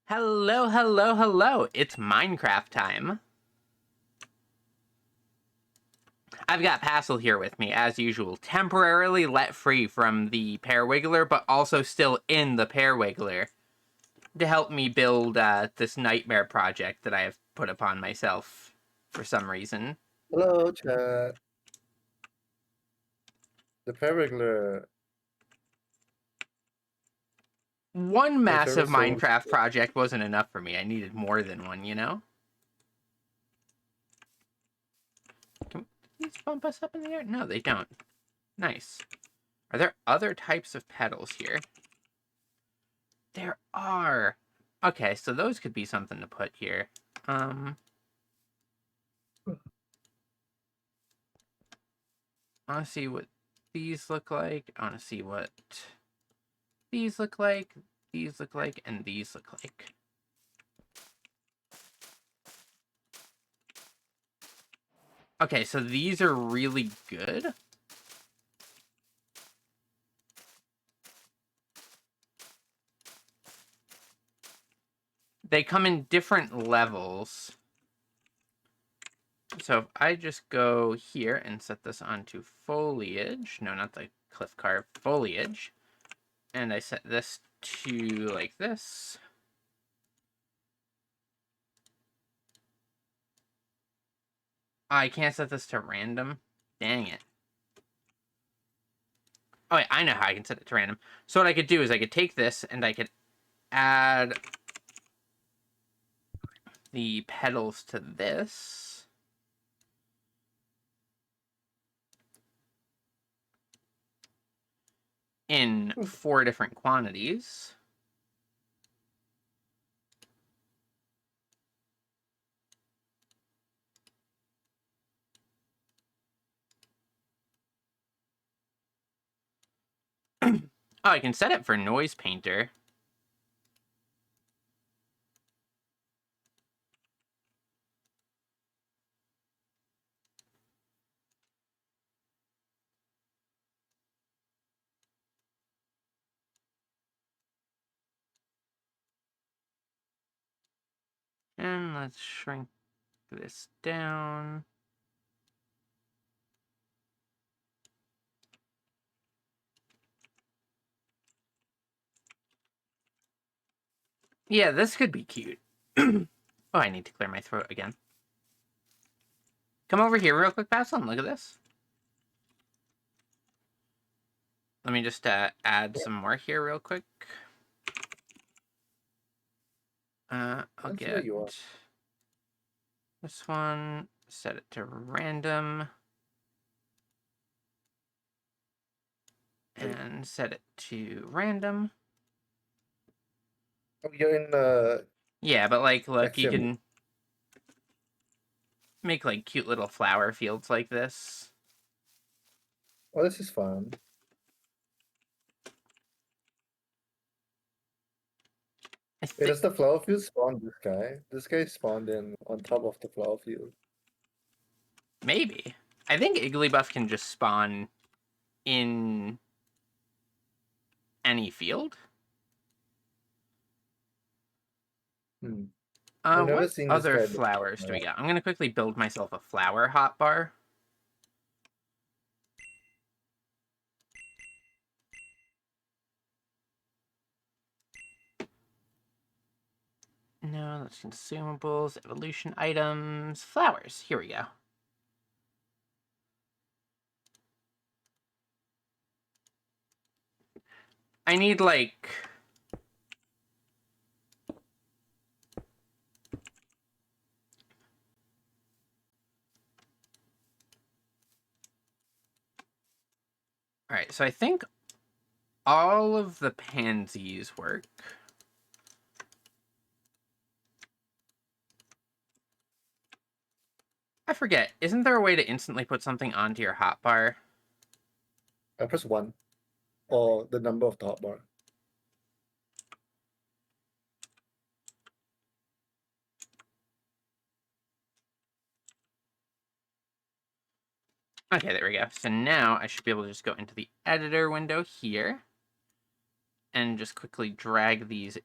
Hello, hello, hello! It's Minecraft time. I've got Passel here with me, as usual, temporarily let free from the Parawiggler, but also still in the Parawiggler, to help me build this nightmare project that I have put upon myself for some reason. Hello, chat. The Paraglidler One is ever massive so. Minecraft project wasn't enough for me. I needed more than one, you know? Can these bump us up in the air? No, they don't. Nice. Are there other types of petals here? There are. Okay, so those could be something to put here. I want to see what these look like. I want to see what these look like, and these look like. Okay, so these are really good. They come in different levels. So if I just go here and set this onto foliage, no, not the cliff carve, foliage, and I set this to like this. I can't set this to random. Dang it. Oh, wait, I know how I can set it to random. So what I could do is I could take this and I could add the petals to this. In 4 different quantities. Oh, I can set it for noise painter. And let's shrink this down. Yeah, this could be cute. Oh, I need to clear my throat again. Come over here real quick, Basil, and look at this. Let me just add some more here real quick. I'll Let's see where get you are. this one, set it to random, and set it to random. Oh, you're in the Yeah, but like, look, you action. can make like cute little flower fields like this. Oh, this is fun. I Wait, think does the flower field spawn this guy? This guy spawned in on top of the flower field. maybe. I think Igglybuff can just spawn in any field. Hmm. I've never What seen this other guy flowers do we before. got? I'm gonna quickly build myself a flower hotbar. No, that's consumables, evolution items, flowers. Here we go. I need like Alright, so I think all of the pansies work. I forget, isn't there a way to instantly put something onto your hotbar? I press 1 or the number of the hotbar. Okay, there we go. So now I should be able to just go into the editor window here and just quickly drag these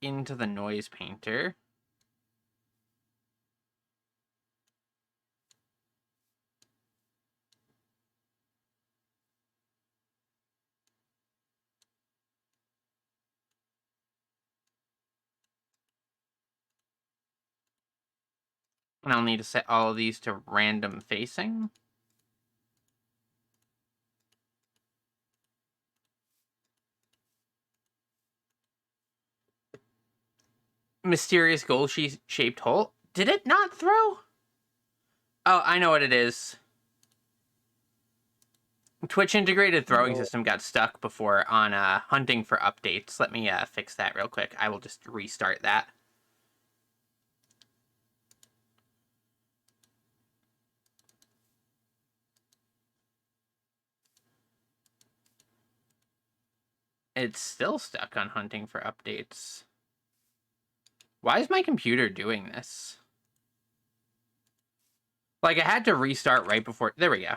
into the noise painter. And I'll need to set all of these to random facing. Mysterious gold-shaped hole. Did it not throw? Oh, I know what it is. Twitch integrated throwing system got stuck before on hunting for updates. Let me fix that real quick. I will just restart that. It's still stuck on hunting for updates. Why is my computer doing this? Like, I had to restart right before... There we go.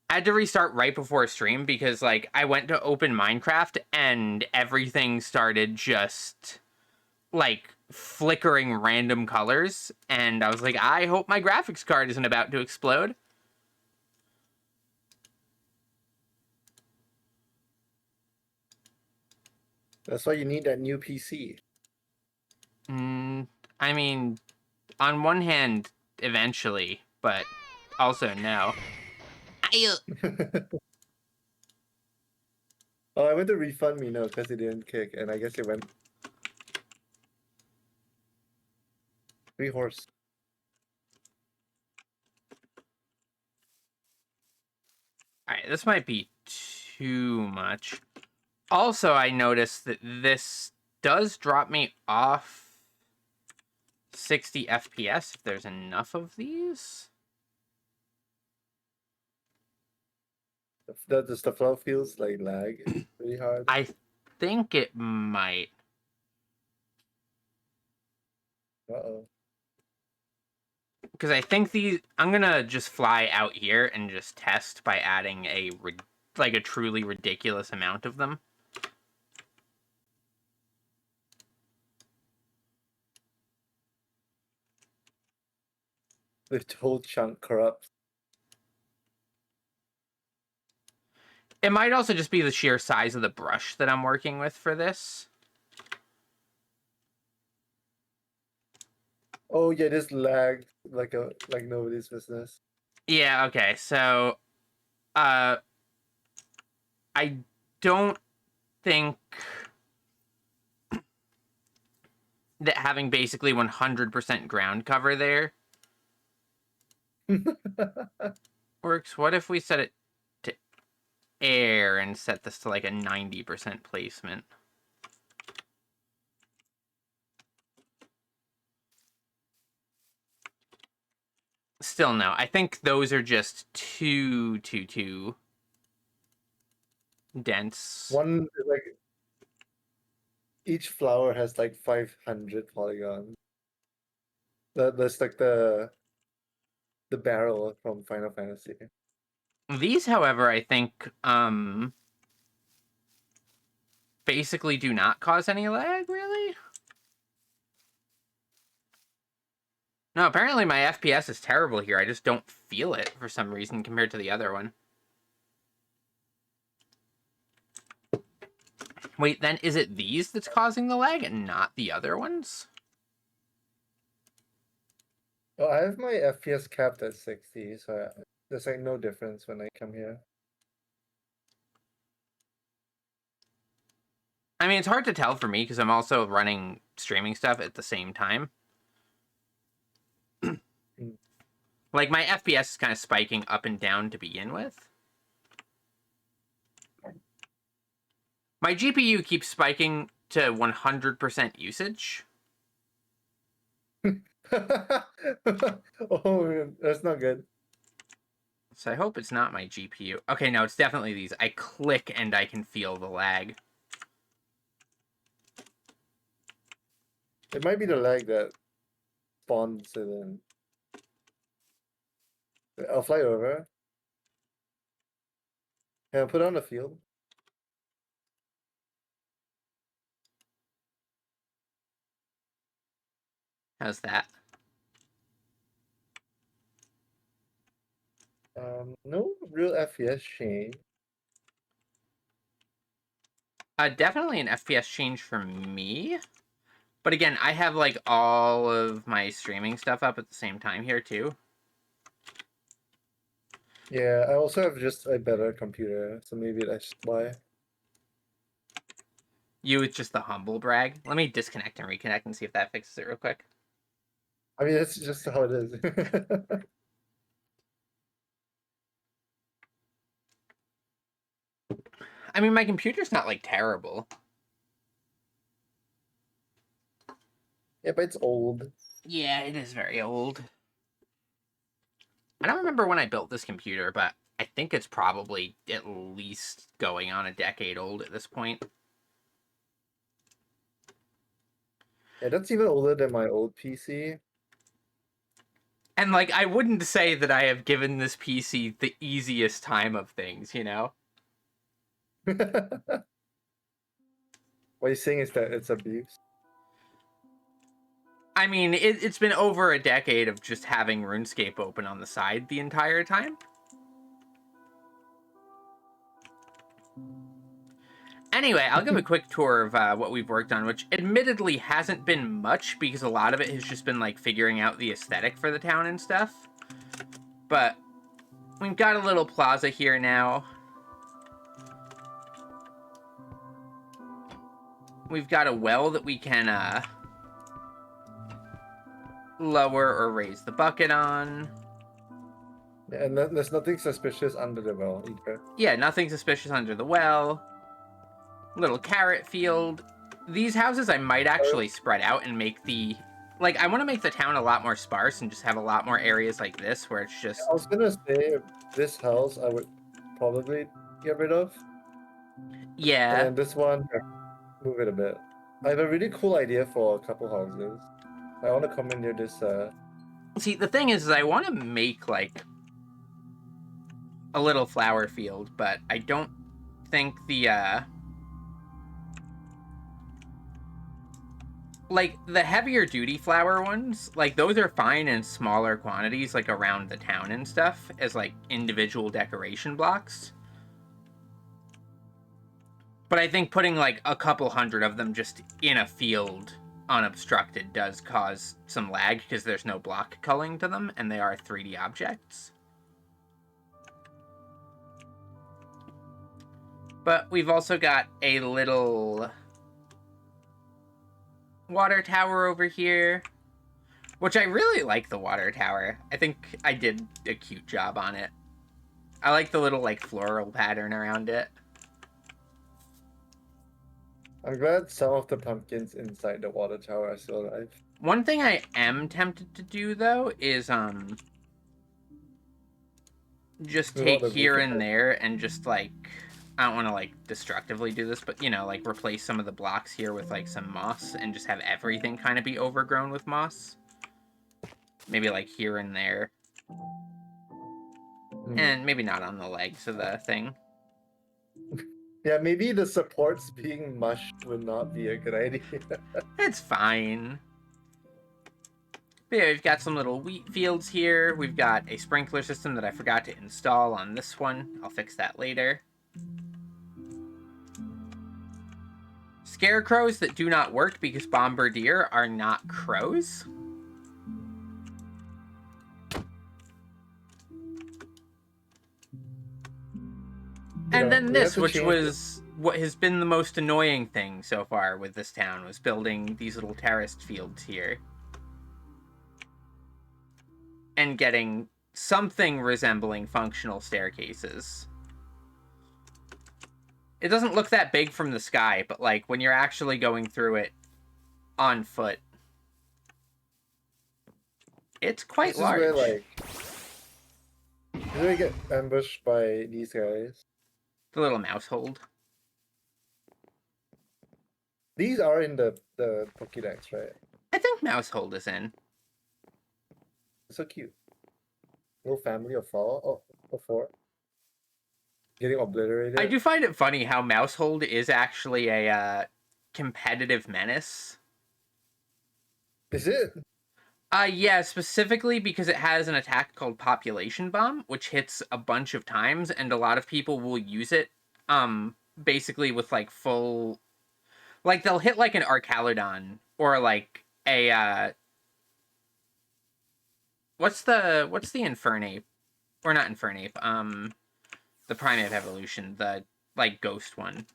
I had to restart right before stream because, like, I went to open Minecraft and everything started just, like, flickering random colors. And I was like, I hope my graphics card isn't about to explode. That's why you need that new PC. I mean, on one hand, eventually, but also no. Oh, I went to refund me no because it didn't kick, and I guess it went 3 horse. Alright, this might be too much. Also, I noticed that this does drop me off 60 FPS if there's enough of these. Does the flow feels like lag really hard? I think it might. Uh-oh. Because I think I'm gonna just fly out here and just test by adding a truly ridiculous amount of them. The whole chunk corrupts. It might also just be the sheer size of the brush that I'm working with for this. Oh yeah, this lagged like nobody's business. Yeah, okay, so I don't think that having basically 100% ground cover there works. What if we set it to air and set this to like a 90% placement? Still no. I think those are just too dense. One like each flower has like 500 polygons. That's like the barrel from Final Fantasy. These, however, I think basically do not cause any lag, really. No, apparently my FPS is terrible here. I just don't feel it for some reason compared to the other one. Wait, then is it these that's causing the lag and not the other ones? Oh, I have my FPS capped at 60, so there's like no difference when I come here. I mean, it's hard to tell for me because I'm also running streaming stuff at the same time. Like, my FPS is kind of spiking up and down to begin with. My GPU keeps spiking to 100% usage. Oh, that's not good. So I hope it's not my GPU. Okay, no, it's definitely these. I click and I can feel the lag. It might be the lag that spawns it in. I'll fly over. Yeah, put on the field. How's that? No real FPS change. Definitely an FPS change for me. But again, I have like all of my streaming stuff up at the same time here too. Yeah, I also have just a better computer, so maybe that's why. You, it's just the humble brag. Let me disconnect and reconnect and see if that fixes it real quick. I mean, that's just how it is. I mean, my computer's not like terrible. Yeah, but it's old. Yeah, it is very old. I don't remember when I built this computer, but I think it's probably at least going on a decade old at this point. Yeah, that's even older than my old PC. And like, I wouldn't say that I have given this PC the easiest time of things, you know? What you're saying is that it's abuse. I mean, it's been over a decade of just having RuneScape open on the side the entire time. Anyway, I'll give a quick tour of what we've worked on, which admittedly hasn't been much because a lot of it has just been like figuring out the aesthetic for the town and stuff. But we've got a little plaza here now. We've got a well that we can lower or raise the bucket on. Yeah, and there's nothing suspicious under the well either. Yeah, nothing suspicious under the well. Little carrot field. These houses I might actually spread out and make the... Like, I want to make the town a lot more sparse and just have a lot more areas like this where it's just... I was gonna say, this house I would probably get rid of. Yeah. And then this one, move it a bit. I have a really cool idea for a couple houses. I want to come in near this, See, the thing is I want to make, like, a little flower field, but I don't think the, like, the heavier duty flower ones, like, those are fine in smaller quantities, like, around the town and stuff, as, like, individual decoration blocks. But I think putting, like, a couple hundred of them just in a field unobstructed does cause some lag, because there's no block culling to them, and they are 3D objects. But we've also got a little water tower over here, which I really like the water tower. I think I did a cute job on it. I like the little, like, floral pattern around it. I'm glad some of the pumpkins inside the water tower are still alive. One thing I am tempted to do, though, is, just take here and there and just, like, I don't want to, like, destructively do this, but, you know, like, replace some of the blocks here with, like, some moss and just have everything kind of be overgrown with moss. Maybe, like, here and there. And maybe not on the legs of the thing. Yeah, maybe the supports being mushed would not be a good idea. It's fine. But yeah, we've got some little wheat fields here. We've got a sprinkler system that I forgot to install on this one. I'll fix that later. Scarecrows that do not work because bombardier are not crows. And then this, which was what has been the most annoying thing so far with this town, was building these little terraced fields here. And getting something resembling functional staircases. It doesn't look that big from the sky, but, like, when you're actually going through it on foot, it's quite large. This is where, like, did I get ambushed by these guys? The little mouse hold. These are in the Pokédex, right? I think mouse hold is in. So cute. No family of four. Getting obliterated. I do find it funny how Mousehold is actually a competitive menace. Is it? Yeah, specifically because it has an attack called Population Bomb, which hits a bunch of times, and a lot of people will use it, basically with, like, full... Like, they'll hit, like, an Arcaludon, or, like, a, What's the Infernape? Or not Infernape, the Primeape evolution, the, like, ghost one.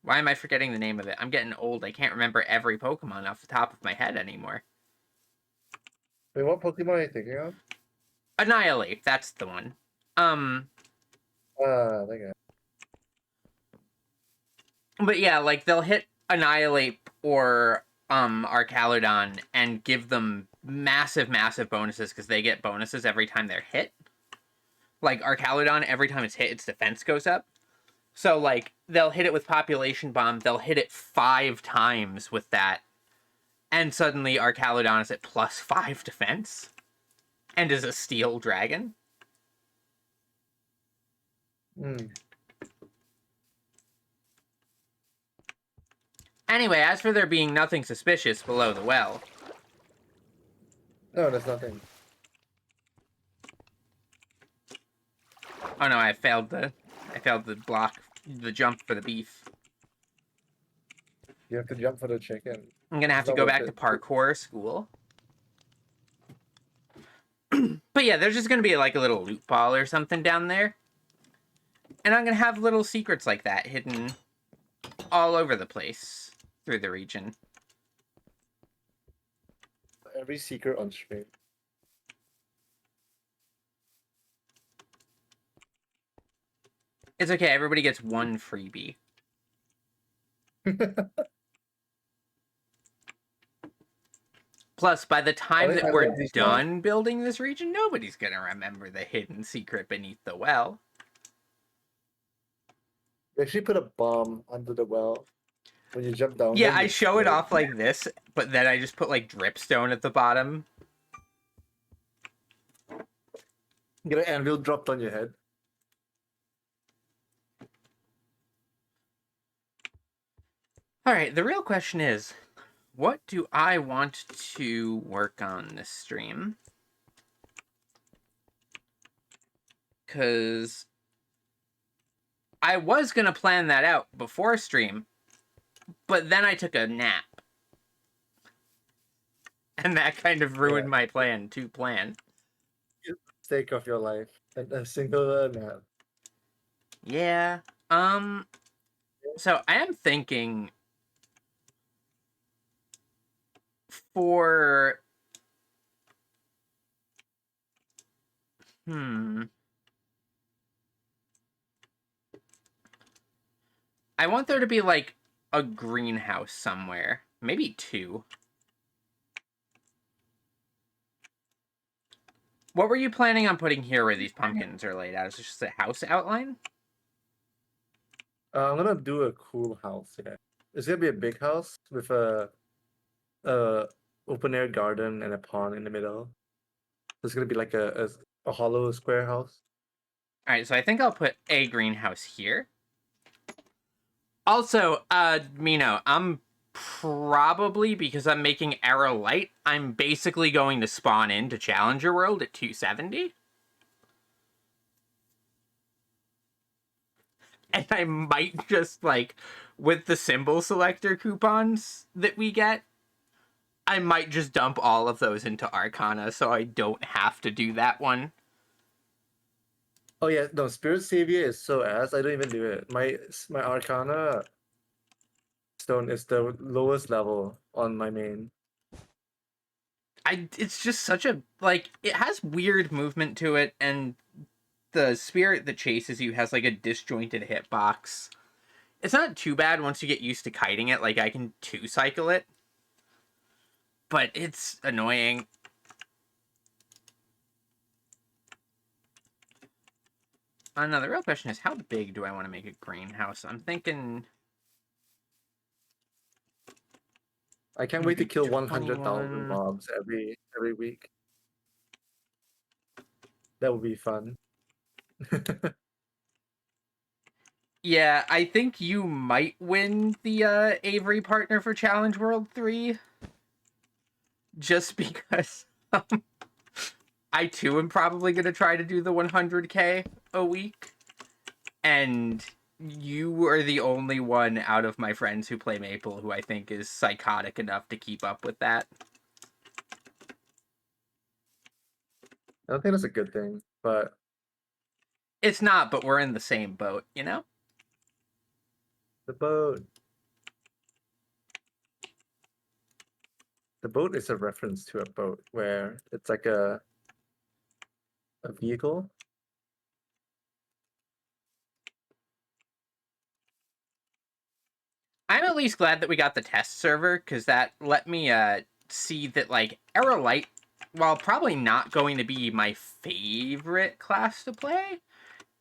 Why am I forgetting the name of it? I'm getting old. I can't remember every Pokemon off the top of my head anymore. Wait, what Pokemon are you thinking of? Annihilate, that's the one. That guy. But yeah, like, they'll hit Annihilate or Arcaludon and give them massive, massive bonuses because they get bonuses every time they're hit. Like, Arcaludon, every time it's hit, its defense goes up. So, like, they'll hit it with Population Bomb, they'll hit it 5 times with that, and suddenly Arcaludon is at +5 defense, and is a steel dragon. Mm. Anyway, as for there being nothing suspicious below the well... No, there's nothing. Oh no, I failed the block, the jump for the beef. You have to jump for the chicken. I'm gonna have to go back to parkour school. But yeah, there's just gonna be like a little loot ball or something down there. And I'm gonna have little secrets like that hidden all over the place through the region. Every secret on stream. It's okay, everybody gets one freebie. Plus, by the time that we're done building this region, nobody's gonna remember the hidden secret beneath the well. They actually put a bomb under the well. When you jump down. Yeah, I show it off like this, but then I just put like dripstone at the bottom. Get an anvil dropped on your head. Alright, the real question is, what do I want to work on this stream? Because I was going to plan that out before stream, but then I took a nap. And that kind of ruined my plan to plan. Mistake of your life. A single nap. Yeah. So I am thinking for... I want there to be, like, a greenhouse somewhere. Maybe 2. What were you planning on putting here where these pumpkins are laid out? Is it just a house outline? I'm gonna do a cool house, yeah. It's gonna be a big house with a open air garden and a pond in the middle. It's gonna be like a hollow square house. Alright, so I think I'll put a greenhouse here. Also, Mino, I'm probably, because I'm making Arrow Light, I'm basically going to spawn into Challenger World at 270. And I might just, like, with the symbol selector coupons that we get, I might just dump all of those into Arcana so I don't have to do that one. Oh yeah, no, Spirit Savior is so ass, I don't even do it. My Arcana stone is the lowest level on my main. It's just such a, like, it has weird movement to it, and the spirit that chases you has, like, a disjointed hitbox. It's not too bad once you get used to kiting it, like, I can 2-cycle it. But it's annoying. No, the real question is, how big do I want to make a greenhouse? I'm thinking... I can't wait to kill 100,000 mobs every week. That would be fun. Yeah, I think you might win the Avery partner for Challenge World 3. just because I too am probably going to try to do the 100k a week, and you are the only one out of my friends who play Maple who I think is psychotic enough to keep up with that. I don't think that's a good thing, but It's not, but we're in the same boat, you know? the boat. The boat is a reference to a boat where it's like a vehicle. I'm at least glad that we got the test server, because that let me see that, like, Era Light, while probably not going to be my favorite class to play,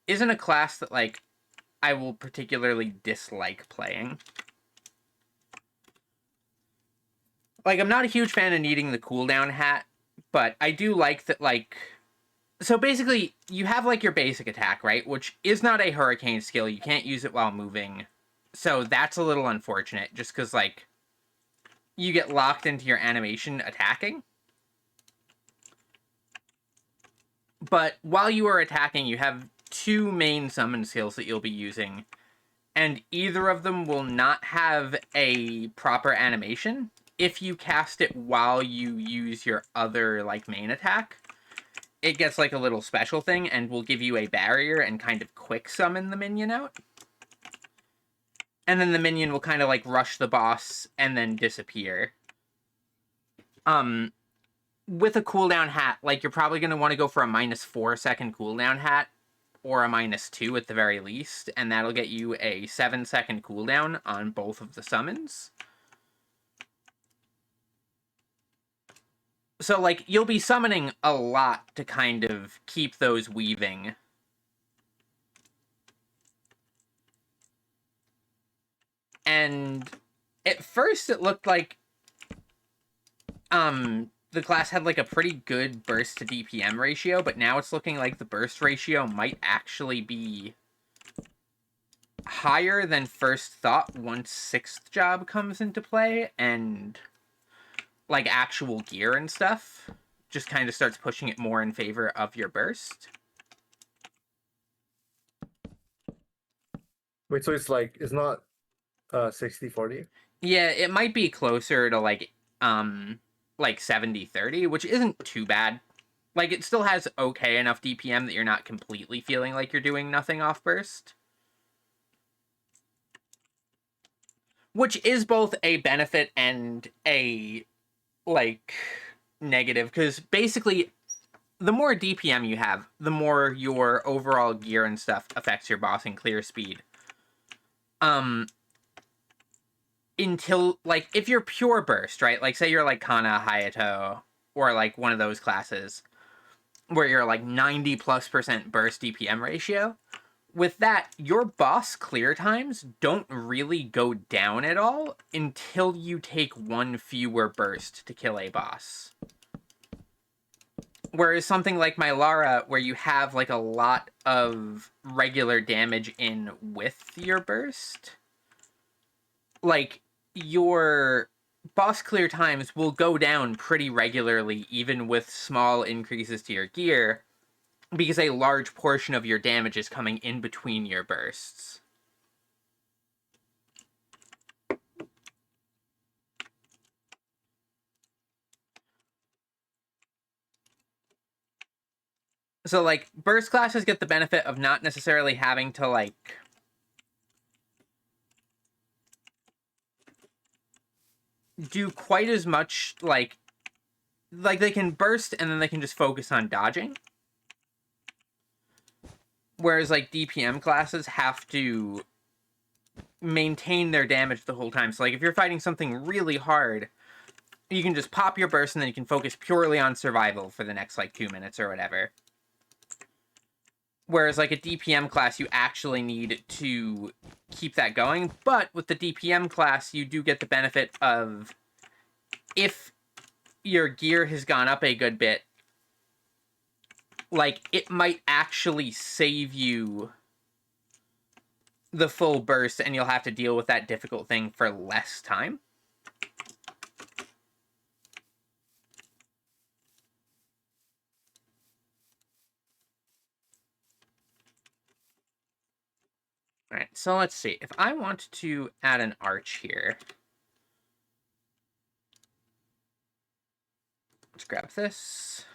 isn't a class that, like, I will particularly dislike playing. Like, I'm not a huge fan of needing the cooldown hat, but I do like that, like... So basically, you have, like, your basic attack, right? Which is not a hurricane skill. You can't use it while moving. So that's a little unfortunate, just because, like, you get locked into your animation attacking. But while you are attacking, you have two main summon skills that you'll be using, and either of them will not have a proper animation if you cast it while you use your other, like, main attack. It gets, like, a little special thing and will give you a barrier and kind of quick summon the minion out. And then the minion will kind of, like, rush the boss and then disappear. With a cooldown hat, like, you're probably going to want to go for a -4 second cooldown hat, or a -2 at the very least, and that'll get you a 7-second cooldown on both of the summons. So, like, you'll be summoning a lot to kind of keep those weaving. And at first it looked like the class had, like, a pretty good burst to DPM ratio, but now it's looking like the burst ratio might actually be higher than first thought once 6th job comes into play, and, like, actual gear and stuff just kind of starts pushing it more in favor of your burst. Wait, so it's like, it's not 60-40? Yeah, it might be closer to, like 70-30, which isn't too bad. Like, it still has okay enough DPM that you're not completely feeling like you're doing nothing off burst. Which is both a benefit and a, like, negative, because basically, the more DPM you have, the more your overall gear and stuff affects your boss and clear speed. Until, like, if you're pure burst, right? Like, say you're, like, Kana, Hayato, or, like, one of those classes, where you're, like, 90+% burst DPM ratio, with that, your boss clear times don't really go down at all until you take one fewer burst to kill a boss. Whereas something like my Lara, where you have, like, a lot of regular damage in with your burst, like, your boss clear times will go down pretty regularly, even with small increases to your gear, because a large portion of your damage is coming in between your bursts. So, like, burst classes get the benefit of not necessarily having to, like, do quite as much, like, they can burst and then they can just focus on dodging. Whereas, like, DPM classes have to maintain their damage the whole time. So, like, if you're fighting something really hard, you can just pop your burst and then you can focus purely on survival for the next, like, 2 minutes or whatever. Whereas, like, a DPM class, you actually need to keep that going. But with the DPM class, you do get the benefit of, if your gear has gone up a good bit, like, it might actually save you the full burst, and you'll have to deal with that difficult thing for less time. Alright, so let's see. If I want to add an arch here, let's grab this.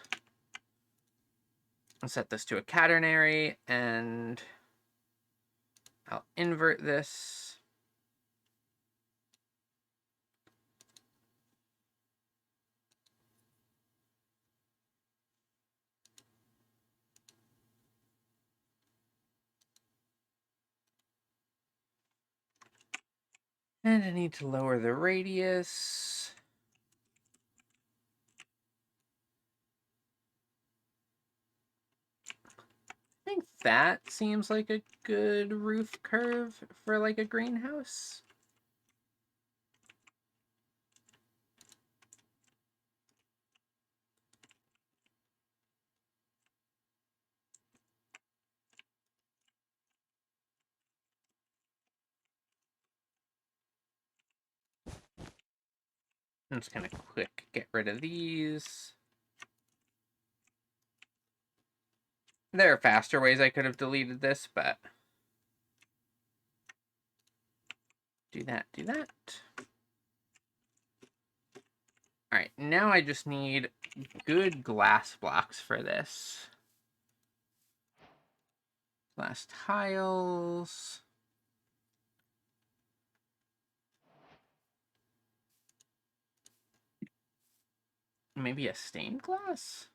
I'll set this to a catenary, and I'll invert this. And I need to lower the radius. I think that seems like a good roof curve for like a greenhouse. I'm just gonna quick get rid of these. There are faster ways I could have deleted this, but do that, do that. All right, now I just need good glass blocks for this. Glass tiles. Maybe a stained glass?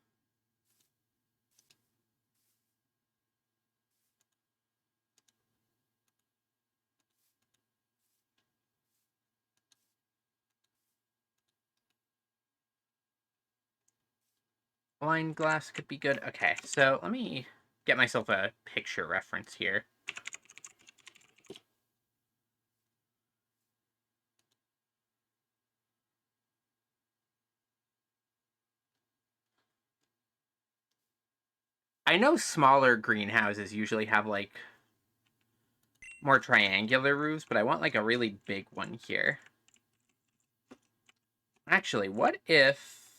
Blind glass could be good. Okay, so let me get myself a picture reference here. I know smaller greenhouses usually have like more triangular roofs, but I want like a really big one here. Actually, what if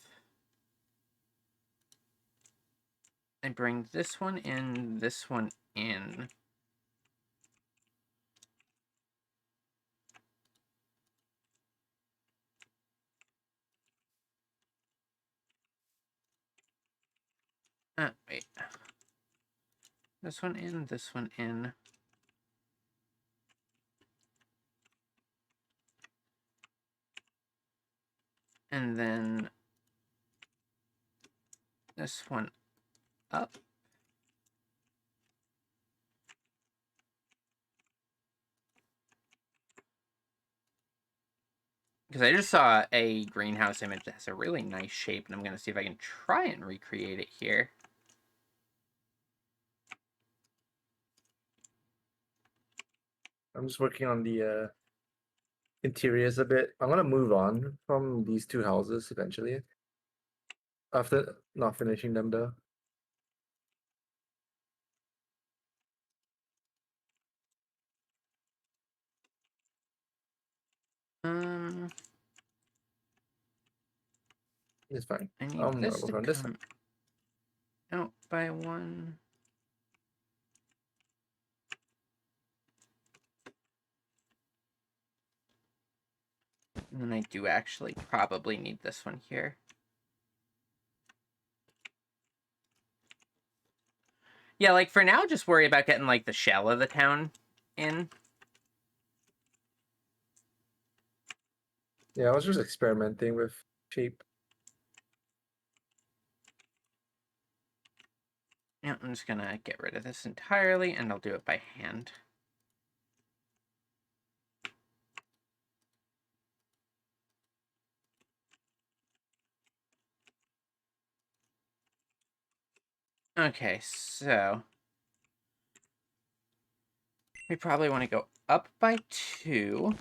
I bring this one in, this one in? Wait. This one in, this one in. And then this one up. Because I just saw a greenhouse image that has a really nice shape, and I'm going to see if I can try and recreate it here. I'm just working on the interiors a bit. I'm gonna move on from these two houses eventually. After not finishing them though. It's fine. I need I'm gonna this to work on this side. come out by one. And then I do actually probably need this one here. Yeah, like for now, just worry about getting like the shell of the town in. Yeah, I was just experimenting with shape. Yeah, I'm just gonna get rid of this entirely, and I'll do it by hand. Okay, so we probably want to go up by 2.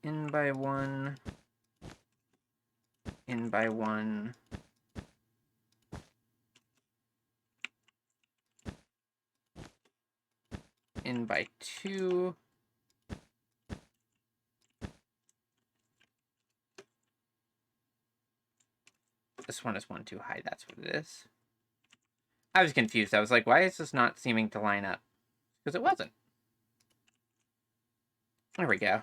In by 1. In by 1. In by 2. this one is one too high. That's what it is. I was confused. I was like, why is this not seeming to line up? Because it wasn't. There we go.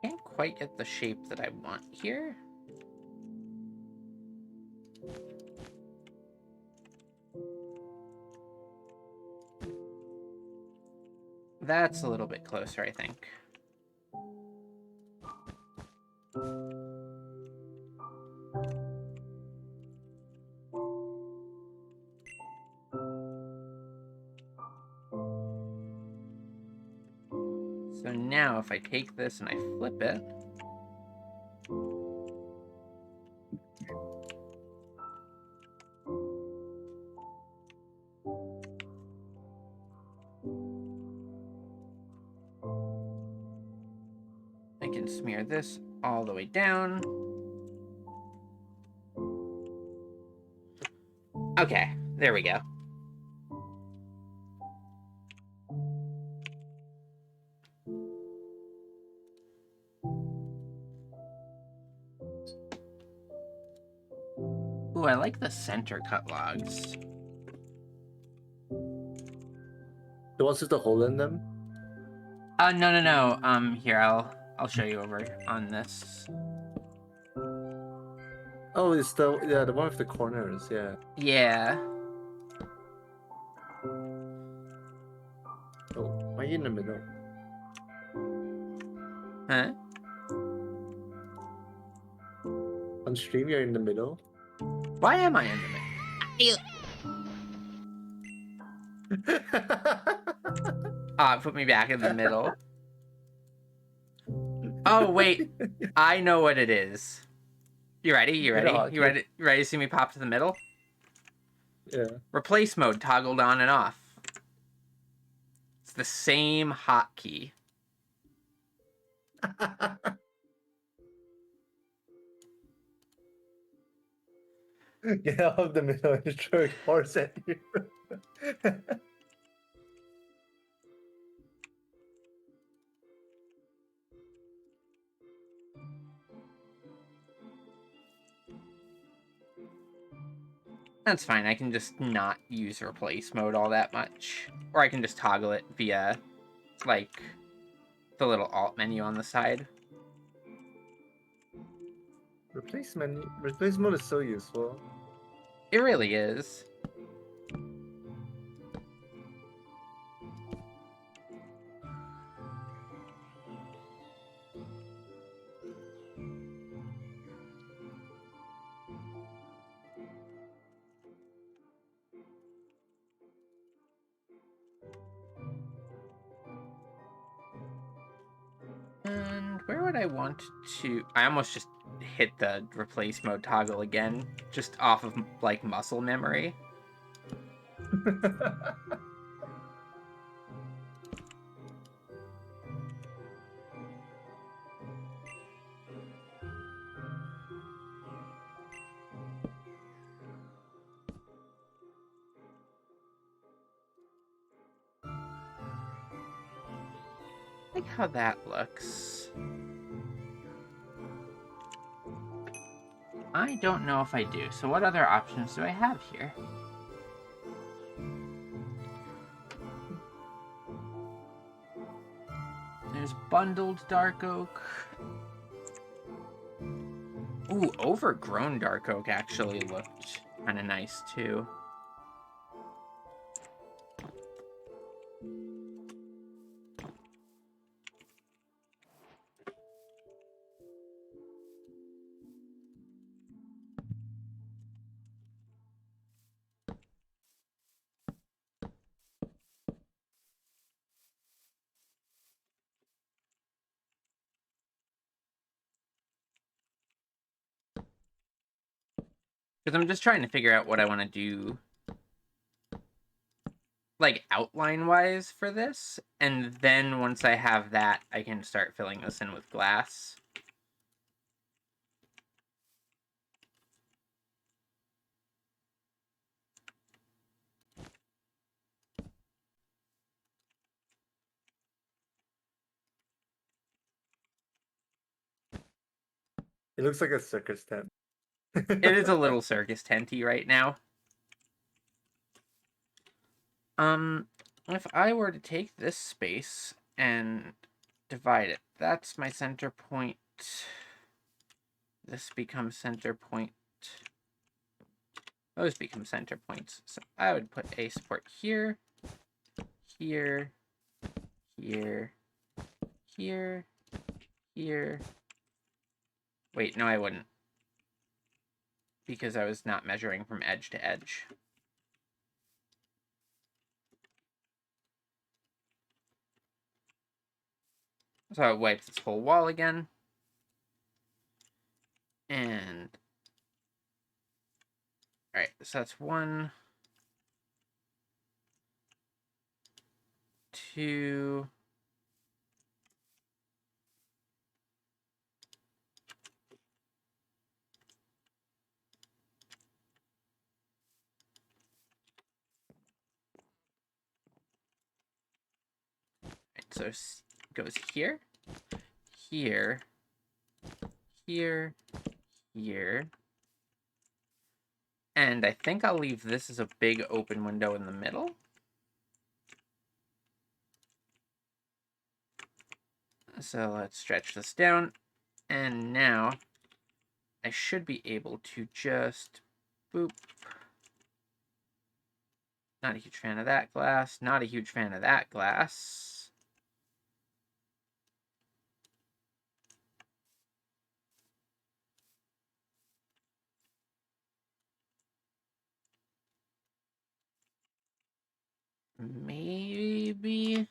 Can't quite get the shape that I want here. That's a little bit closer, I think. So now if I take this and I flip it, I can smear this all the way down. Okay, there we go. Ooh, I like the center cut logs. The ones with the hole in them? No. Here, I'll show you over on this. Oh, it's the one with the corners, yeah. Yeah. Oh, why are you in the middle? Huh? On stream, you're in the middle? Why am I in the middle? Put me back in the middle. Oh, wait. I know what it is. You ready? You ready? You ready? You ready to see me pop to the middle? Yeah. Replace mode toggled on and off. It's the same hotkey. Get out of the middle and throw a horse at you. That's fine. I can just not use replace mode all that much. Or I can just toggle it via, like, the little alt menu on the side. Replace mode is so useful. It really is. And where would I want to... I almost just hit the replace mode toggle again, just off of, like, muscle memory. I like how that looks. I don't know if I do. So what other options do I have here? There's bundled dark oak. Ooh, overgrown dark oak actually looked kind of nice too. Because I'm just trying to figure out what I want to do, like, outline-wise for this. And then once I have that, I can start filling this in with glass. It looks like a circus tent. It is a little circus tenty right now. If I were to take this space and divide it, that's my center point. This becomes center point. Those become center points. So I would put a support here, here, here, here, here. Wait, no, I wouldn't. Because I was not measuring from edge to edge. So it wipes this whole wall again. And alright, so that's 1, 2. Right, so it goes here, here, here, here. And I think I'll leave this as a big open window in the middle. So let's stretch this down. And now I should be able to just boop. Not a huge fan of that glass. Not a huge fan of that glass. Maybe.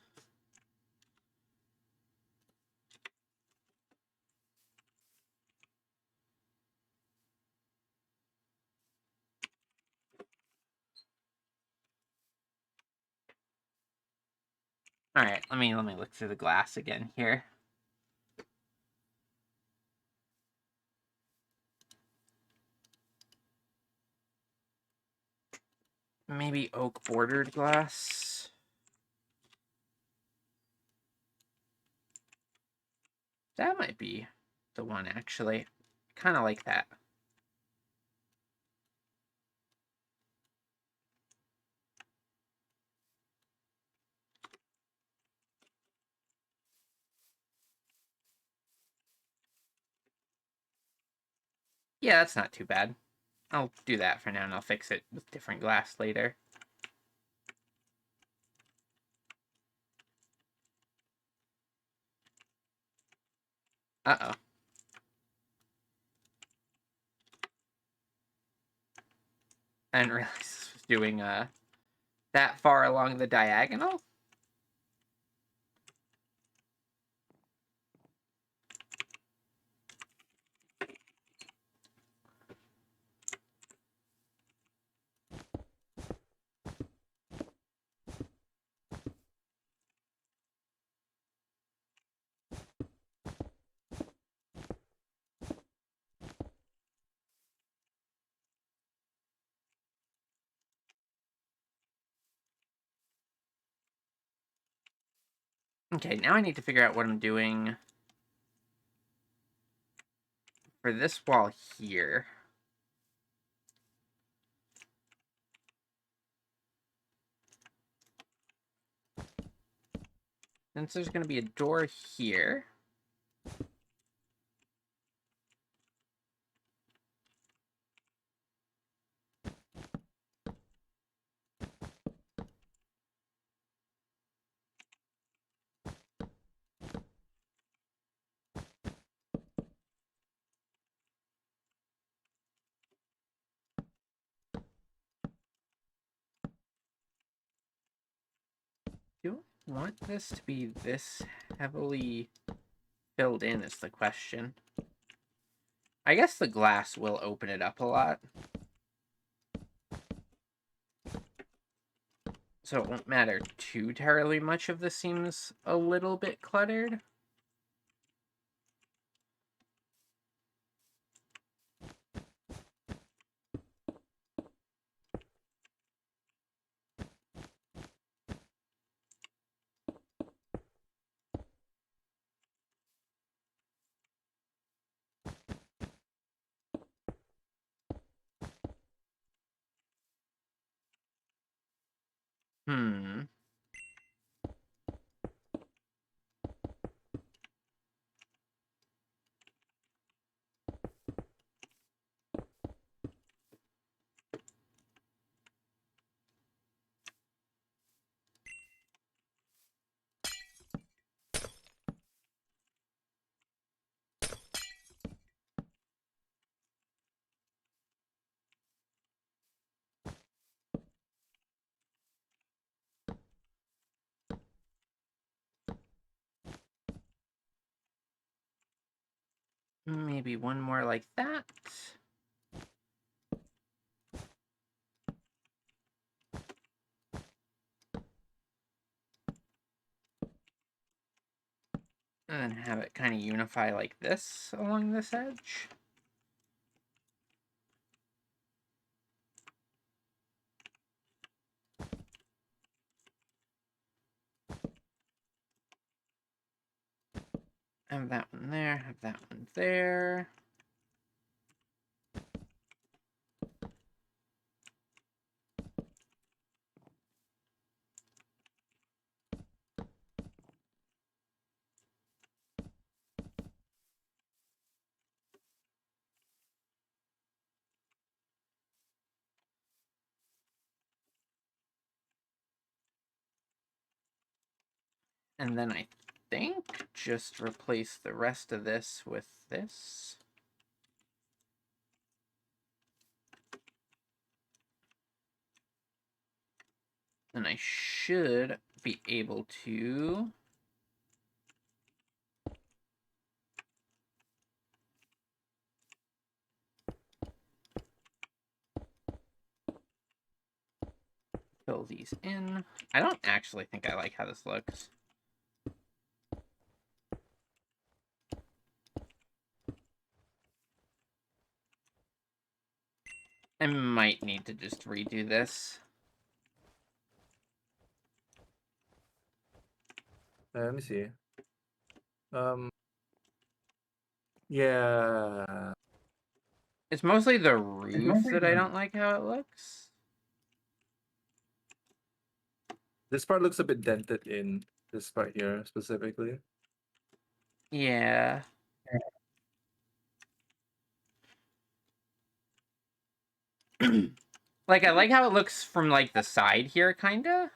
All right, let me look through the glass again here. Maybe oak bordered glass. That might be the one, actually. Kind of like that. Yeah, that's not too bad. I'll do that for now, and I'll fix it with different glass later. Uh-oh. I didn't realize this was doing that far along the diagonal. Okay, now I need to figure out what I'm doing for this wall here. Since there's going to be a door here. Do I want this to be this heavily filled in is the question. I guess the glass will open it up a lot. So it won't matter too terribly much if this seems a little bit cluttered. Hmm. Maybe one more like that. And then have it kind of unify like this along this edge. Have that one there, have that one there. And then I think just replace the rest of this with this. And I should be able to fill these in. I don't actually think I like how this looks. I might need to just redo this. Let me see. Yeah. It's mostly the roof that I don't like how it looks. This part looks a bit dented in. This part here specifically. Yeah. Like, I like how it looks from, like, the side here, kinda.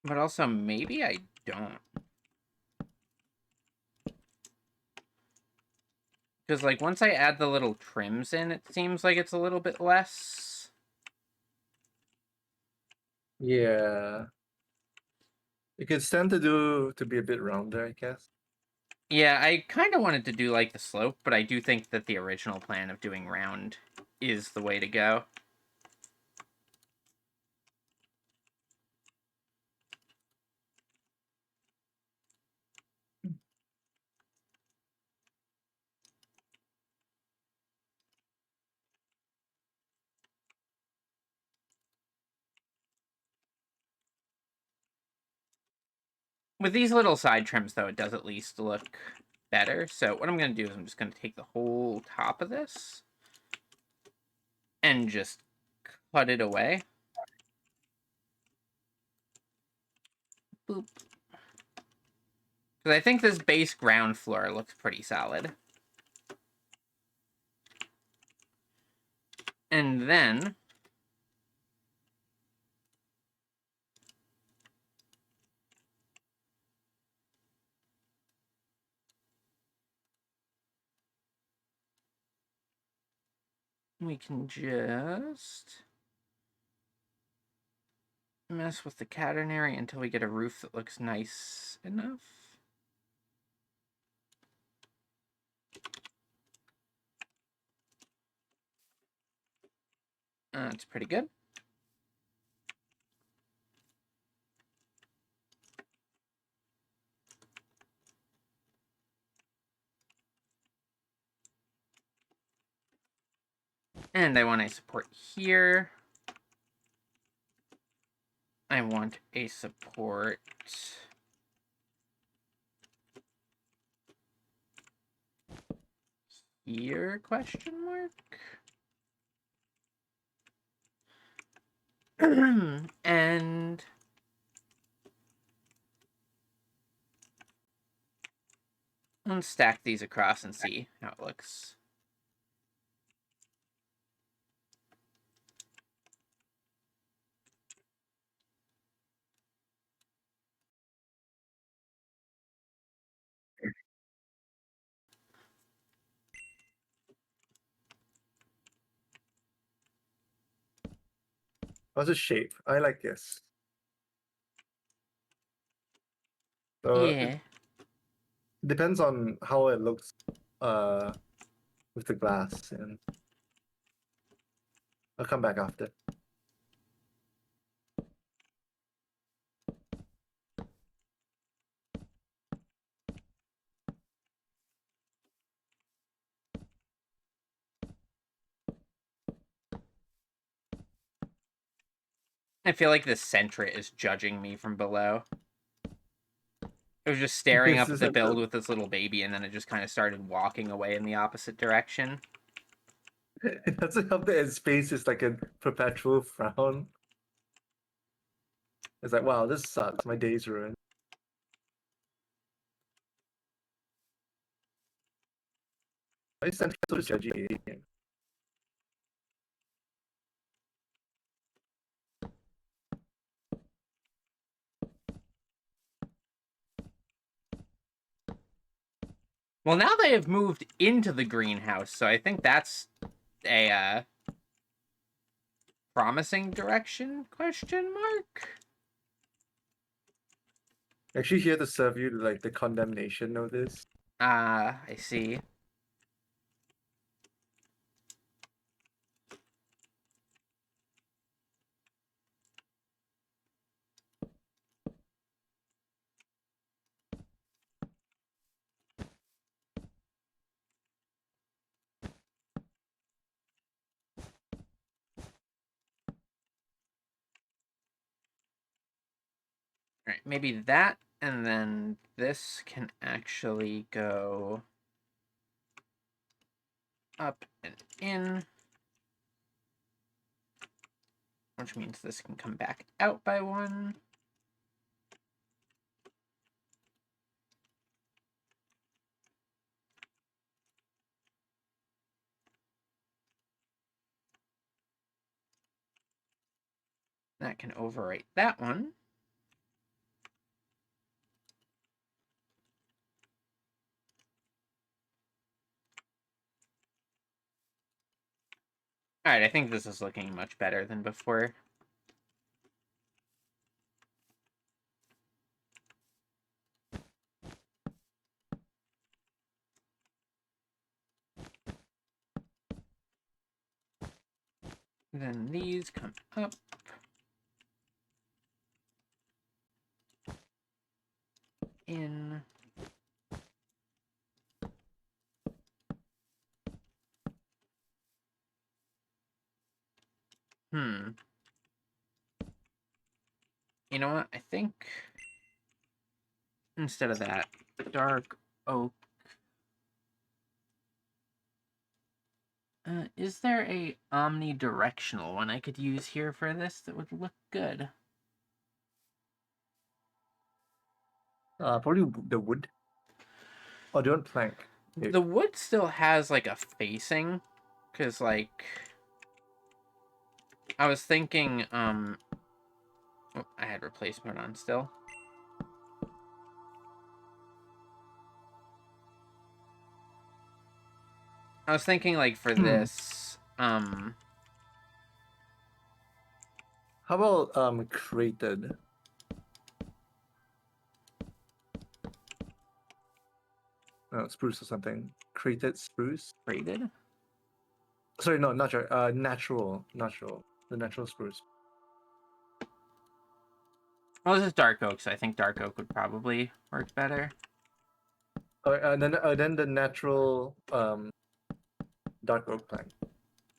But also, maybe I don't. Because, like, once I add the little trims in, it seems like it's a little bit less. Yeah. It could stand to be a bit rounder, I guess. Yeah, I kind of wanted to do, like, the slope, but I do think that the original plan of doing round is the way to go. With these little side trims, though, it does at least look better. So what I'm going to do is I'm just going to take the whole top of this and just cut it away. Boop. Because I think this base ground floor looks pretty solid. And then we can just mess with the catenary until we get a roof that looks nice enough. That's pretty good. And I want a support here. I want a support here, question mark? And let's stack these across and see how it looks. How's the shape? I like this. Yeah. It depends on how it looks with the glass, and I'll come back after. I feel like the Centra is judging me from below. It was just staring up at the build with this little baby, and then it just kind of started walking away in the opposite direction. It doesn't help that its face is like a perpetual frown. It's like, wow, this sucks. My day's ruined. Why is Santa so judgy? Well, now they have moved into the greenhouse, so I think that's a promising direction, question mark? Actually, here to serve you like the condemnation of this. I see. Alright, maybe that, and then this can actually go up and in, which means this can come back out by one. That can overwrite that one. Alright, I think this is looking much better than before. Then these come up. In. You know what? I think instead of that, dark oak. Is there a omnidirectional one I could use here for this that would look good? Probably the wood. Oh, do you want plank? The wood still has like a facing, because like I was thinking, oh, I had replacement on still. I was thinking like for this, How How about created? No, spruce or something. Created spruce. Rated? Sorry, no, not sure. Natural. The natural spruce. Well, this is dark oak, so I think dark oak would probably work better. Then the natural dark oak plank.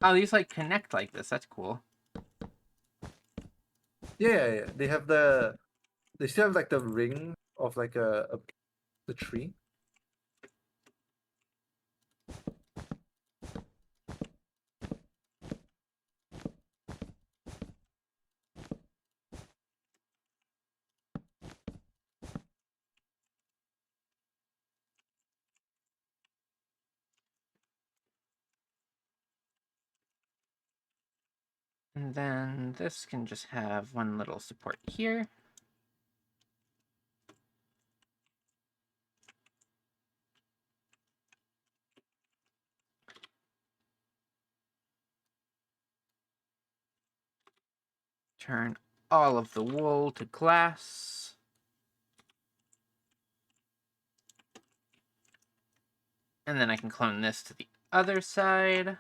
Oh, these like connect like this. That's cool. Yeah. They have they still have like the ring of like the tree. And then this can just have one little support here. Turn all of the wool to glass. And then I can clone this to the other side.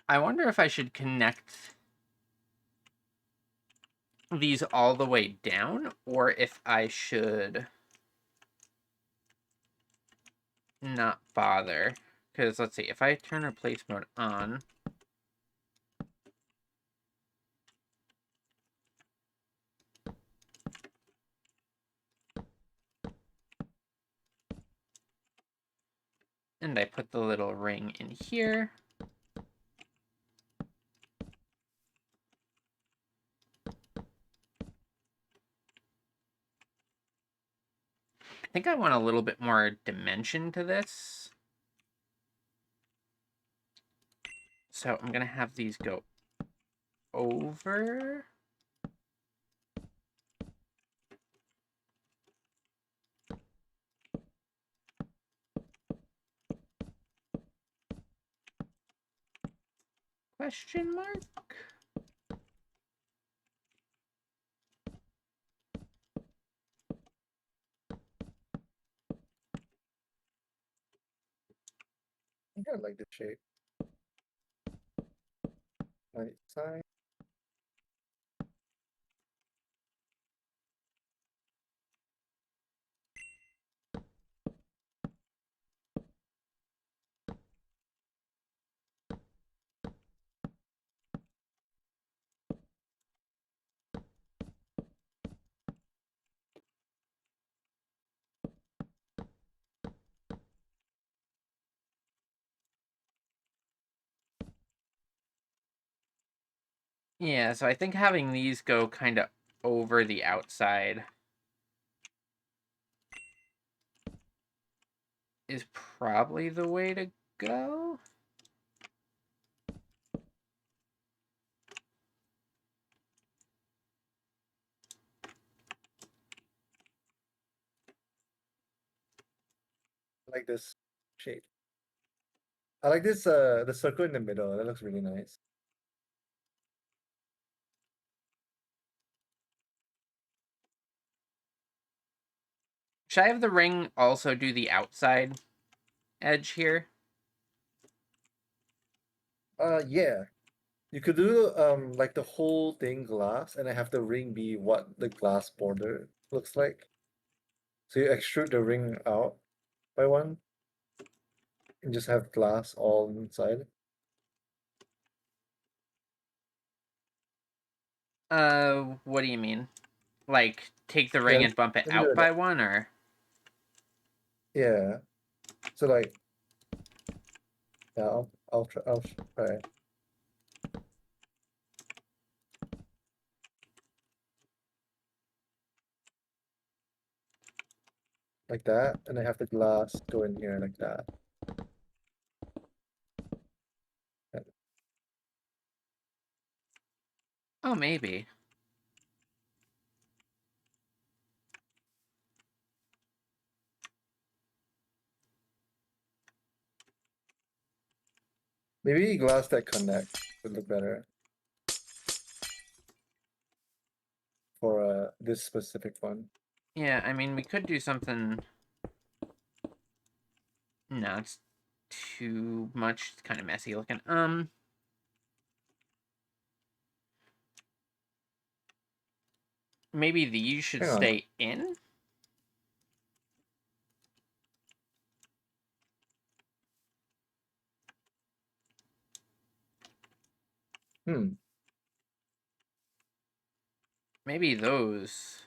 I wonder if I should connect these all the way down, or if I should not bother. Because let's see, if I turn replace mode on, and I put the little ring in here, I think I want a little bit more dimension to this. So I'm going to have these go over. Question mark? I think I like the shape. Right side. Yeah, so I think having these go kind of over the outside is probably the way to go. I like this shape. I like this the circle in the middle. That looks really nice. Should I have the ring also do the outside edge here? Yeah. You could do like the whole thing glass and I have the ring be what the glass border looks like. So you extrude the ring out by one and just have glass all inside. What do you mean? Like, take the Yeah, ring and bump it let me do out it. by one, or? Yeah. So like, yeah, I'll try. Like that, and I have the glass go in here like that. Oh, maybe. Maybe glass that connect would look better for this specific one. Yeah, I mean, we could do something... No, it's too much. It's kind of messy looking. Maybe these should Hang on. stay in? Hmm. Maybe those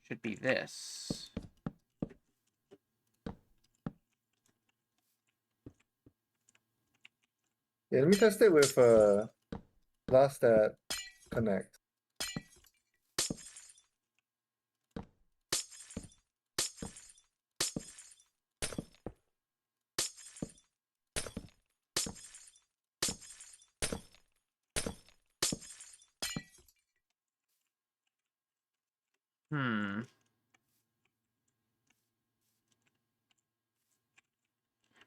should be this. Yeah, let me test it with glass that connect. Hmm.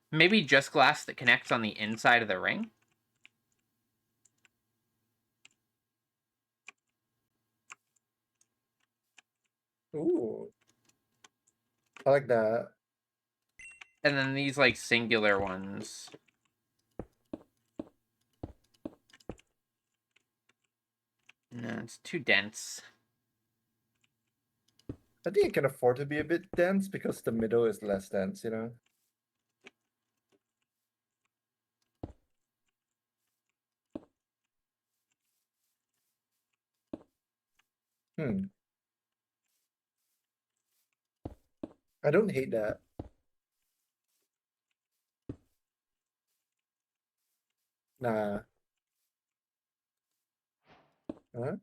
Maybe just glass that connects on the inside of the ring? Ooh. I like that. And then these, like, singular ones. No, it's too dense. I think it can afford to be a bit dense because the middle is less dense, you know? Hmm. I don't hate that. Nah. Huh?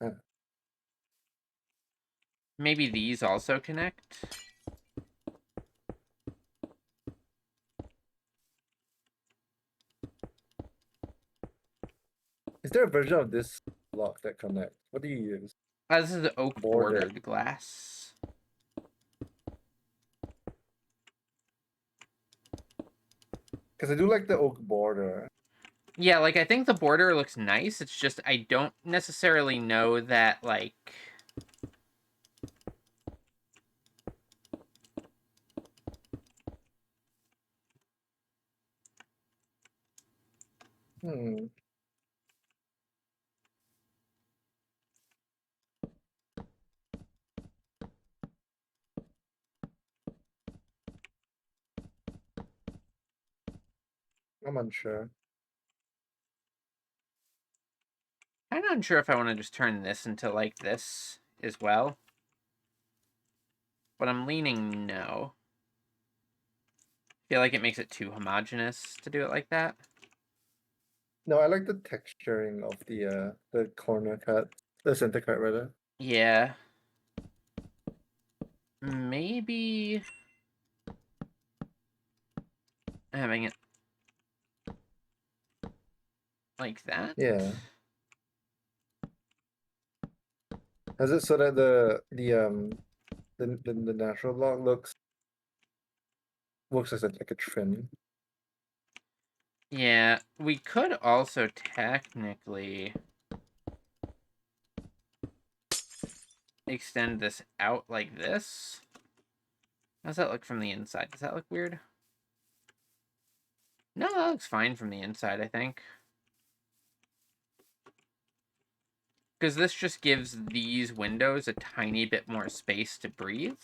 Huh. Maybe these also connect? Is there a version of this block that connect? What do you use? This is the oak Border. bordered glass. Because I do like the oak border. Yeah, like, I think the border looks nice. It's just I don't necessarily know that, like... Hmm. I'm unsure. I'm not sure if I want to just turn this into, like, this as well. But I'm leaning no. I feel like it makes it too homogenous to do it like that. No, I like the texturing of the corner cut. The center cut rather. Yeah. Maybe having it like that. Yeah. Has it so that the natural block looks as like a trim. Yeah, we could also technically extend this out like this. How's that look from the inside? Does that look weird? No, that looks fine from the inside, I think. Because this just gives these windows a tiny bit more space to breathe.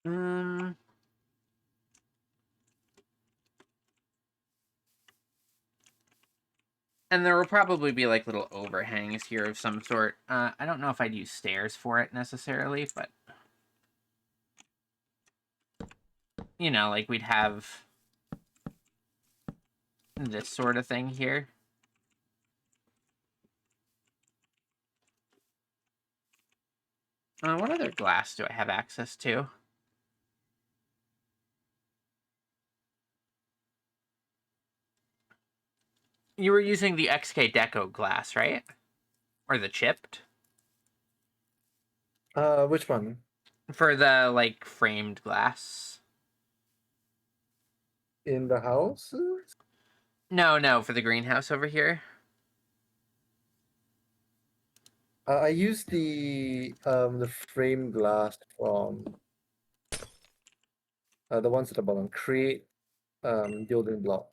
Um, And there will probably be like little overhangs here of some sort. I don't know if I'd use stairs for it necessarily, but you know, like we'd have this sort of thing here. What other glass do I have access to? You were using the XK Deco glass, right? Or the chipped? Which one? For the, like, framed glass. In the house? No, for the greenhouse over here. I used the frame glass from the ones at the bottom. Create building block.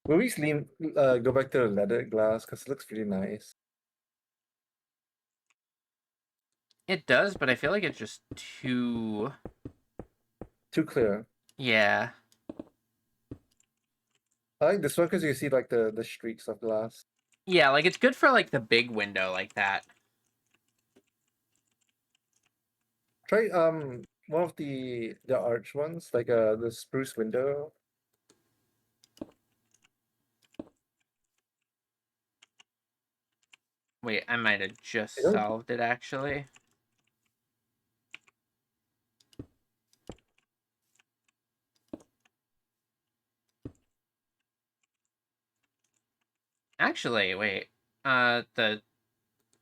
Will we go back to the leaded glass because it looks pretty nice. It does, but I feel like it's just too... Too clear. Yeah. I like this one because you see like the streaks of glass. Yeah, like it's good for like the big window like that. Try one of the arch ones, like the spruce window. Wait, I might have just It doesn't- solved it actually. Actually, wait. The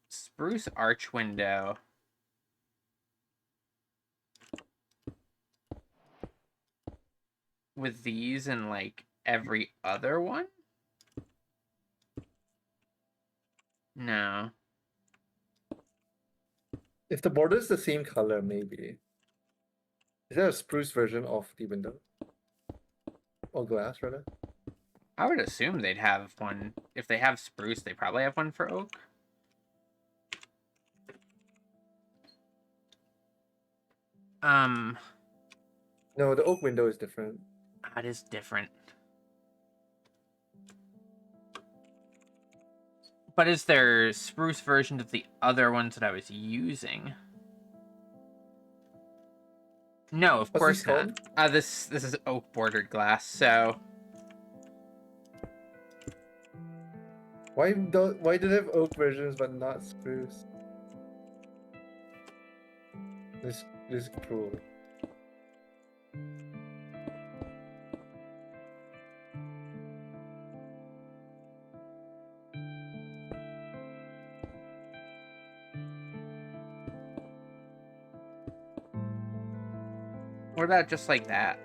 spruce arch window. With these and like every other one? No. If the border is the same color, maybe. Is there a spruce version of the window? Or glass, rather? I would assume they'd have one. If they have spruce, they probably have one for oak. No, the oak window is different. That is different. But is there spruce versions of the other ones that I was using? No, of What's course this not. called? This is oak bordered glass, so Why do they have oak versions but not spruce? This is cruel. what about just like that?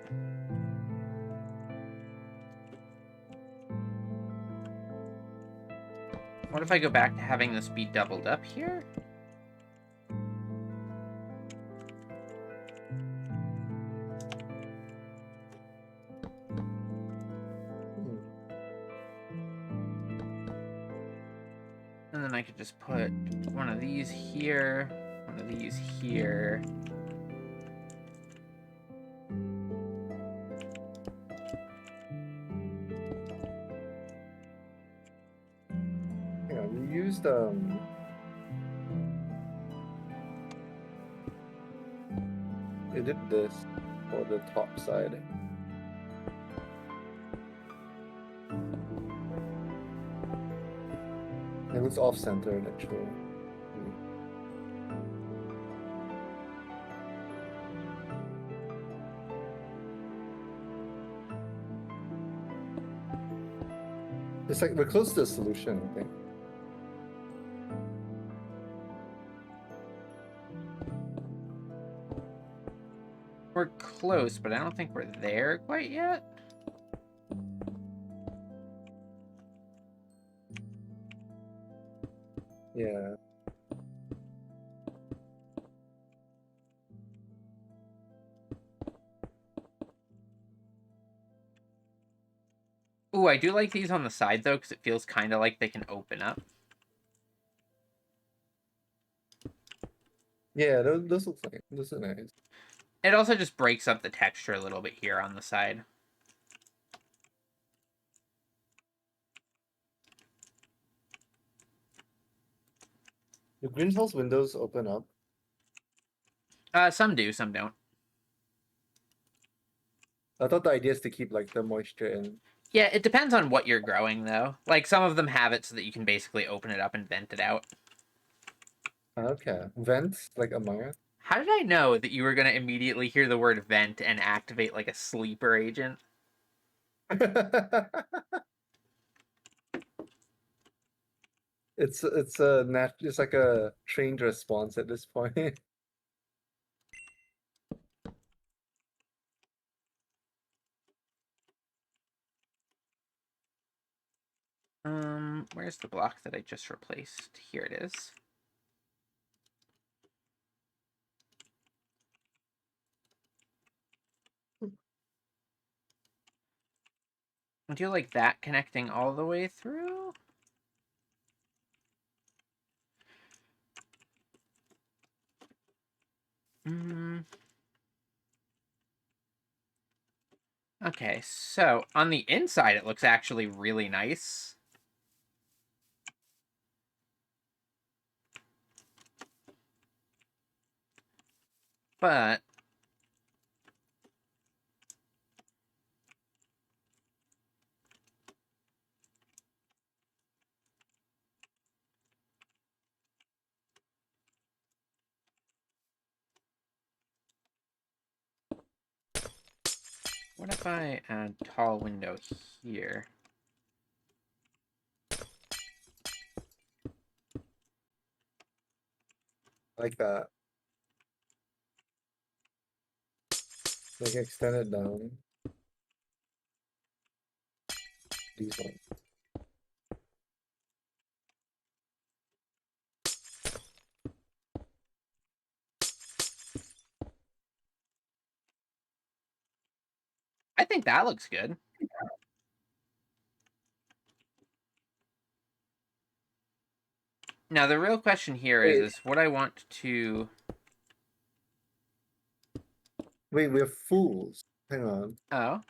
What if I go back to having this be doubled up here? Hmm. And then I could just put one of these here, one of these here. Yeah, we used we did this for the top side. It looks off-centered actually. It's like we're close to a solution, I think. We're close, but I don't think we're there quite yet. Yeah. Ooh, I do like these on the side though, because it feels kind of like they can open up. Yeah, those look nice. Those are nice. It also just breaks up the texture a little bit here on the side. The greenhouse windows open up. Some do, some don't. I thought the idea is to keep like the moisture in. Yeah, it depends on what you're growing, though. Like, some of them have it so that you can basically open it up and vent it out. Okay. Vents like Amaya. How did I know that you were going to immediately hear the word vent and activate like a sleeper agent? It's a it's like a trained response at this point. Where's the block that I just replaced? Here it is. Do you like that connecting all the way through? Okay, so on the inside it looks actually really nice. But what if I add tall window here? Like that. Like extend it down. These ones. I think that looks good. Now the real question here Wait, is what I want to... wait, we're fools. Hang on. Oh,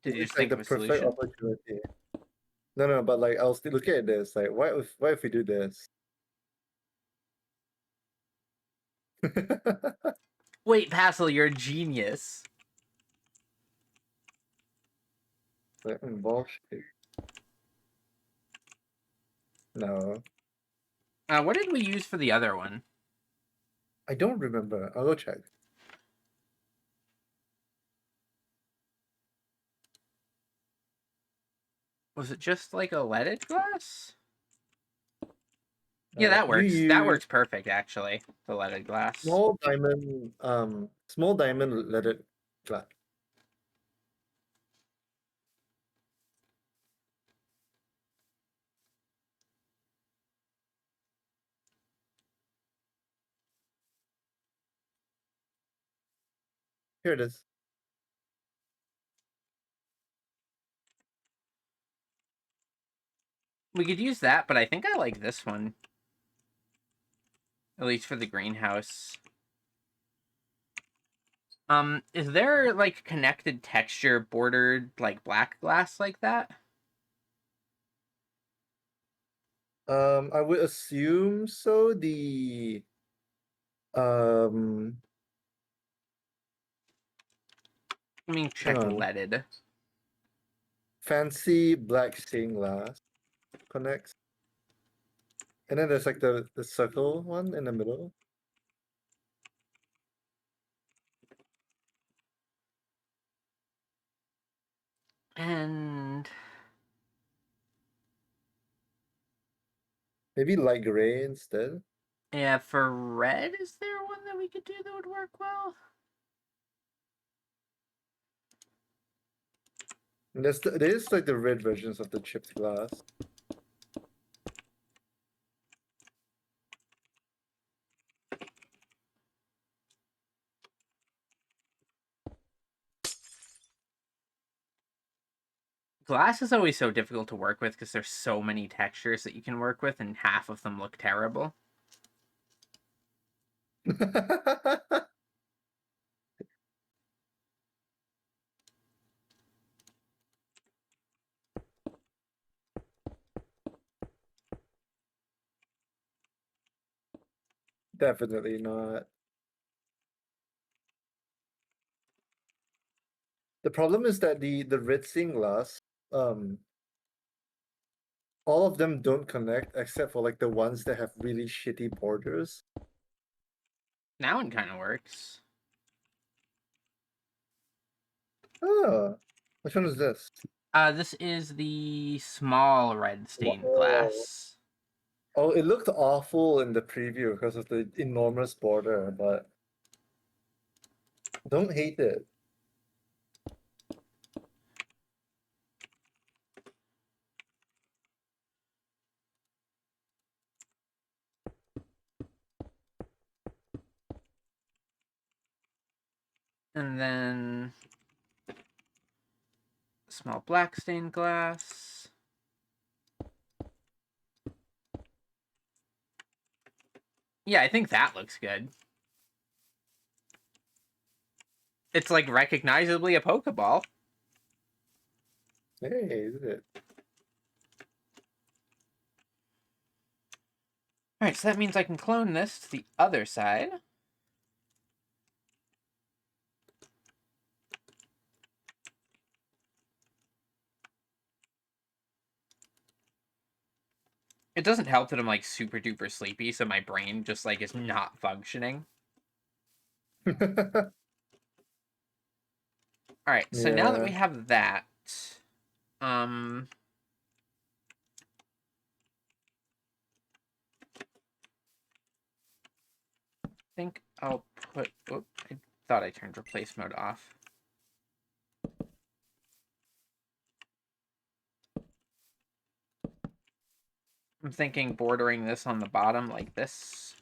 did This you is just like think the of a perfect solution? opportunity. No, but like I was still looking at this. Like, what if we do this? Wait, Passel, you're a genius. Like, bullshit. No, What did we use for the other one? I don't remember. I'll go check. Was it just like a leaded glass? Yeah, that You works. That use works perfect, actually. The leaded glass. small diamond leaded glass. Here it is. We could use that, but I think I like this one. At least for the greenhouse. Is there, like, connected texture bordered, like, black glass like that? I would assume so. The um, I mean, hang check on. leaded. Fancy black stained glass connects, and then there's like the circle one in the middle. And... Maybe light gray instead. yeah, for red, is there one that we could do that would work well? And there's like the red versions of the chipped glass. Glass is always so difficult to work with because there's so many textures that you can work with, and half of them look terrible. Definitely not. The problem is that the rinsing glass, um, all of them don't connect except for like the ones that have really shitty borders. That one kind of works. Oh, which one is this? This is the small red stained Whoa. glass. Oh, it looked awful in the preview because of the enormous border, but don't hate it. And then small black stained glass. Yeah, I think that looks good. It's like recognizably a Pokeball. Hey, is it? Alright, so that means I can clone this to the other side. It doesn't help that I'm like super duper sleepy, so my brain just like is not functioning. Alright, so now that we Yeah. have that, I think I'll put, oh, I thought I turned replace mode off. I'm thinking bordering this on the bottom like this.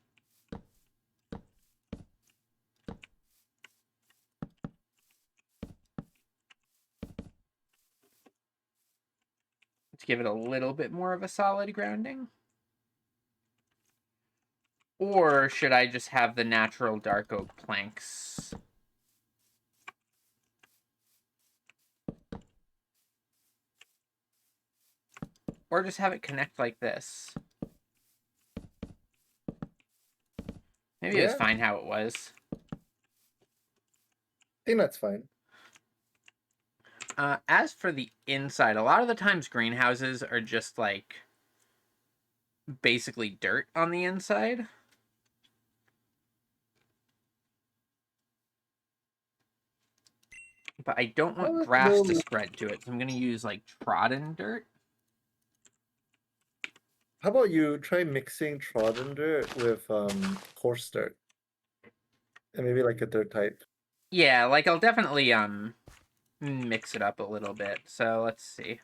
To give it a little bit more of a solid grounding. Or should I just have the natural dark oak planks? Or just have it connect like this? Maybe it was Yeah, I fine how it was. think that's fine. As for the inside, a lot of the times greenhouses are just like basically dirt on the inside. But I don't want Oh, grass to well, spread to it, so I'm going to use like trodden dirt. how about you try mixing trodden dirt with coarse dirt and maybe like a dirt type. Yeah, like I'll definitely mix it up a little bit. So let's see.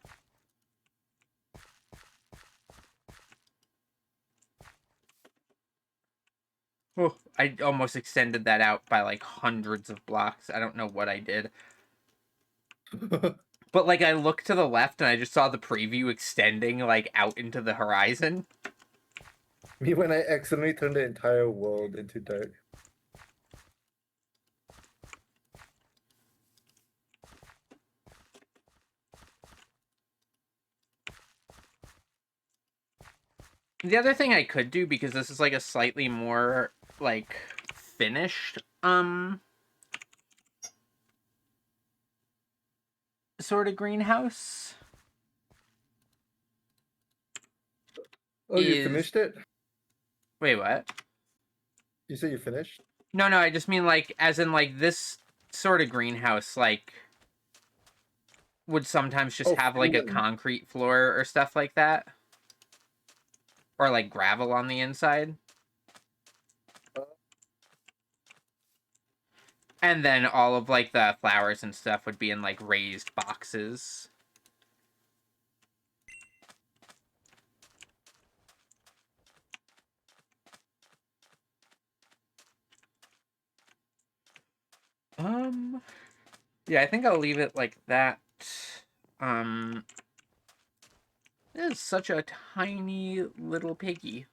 Oh, I almost extended that out by like hundreds of blocks. I don't know what I did. But like I looked to the left and I just saw the preview extending like out into the horizon. Me when I accidentally turned the entire world into dirt. The other thing I could do, because this is like a slightly more like finished sort of greenhouse, Oh, you is finished it? wait, what? You said you finished? No, I just mean like as in like this sort of greenhouse like would sometimes just Oh, have like a Phelan. concrete floor or stuff like that, or like gravel on the inside. Uh, And then all of like the flowers and stuff would be in like raised boxes. Yeah, I think I'll leave it like that. Um this is such a tiny little piggy.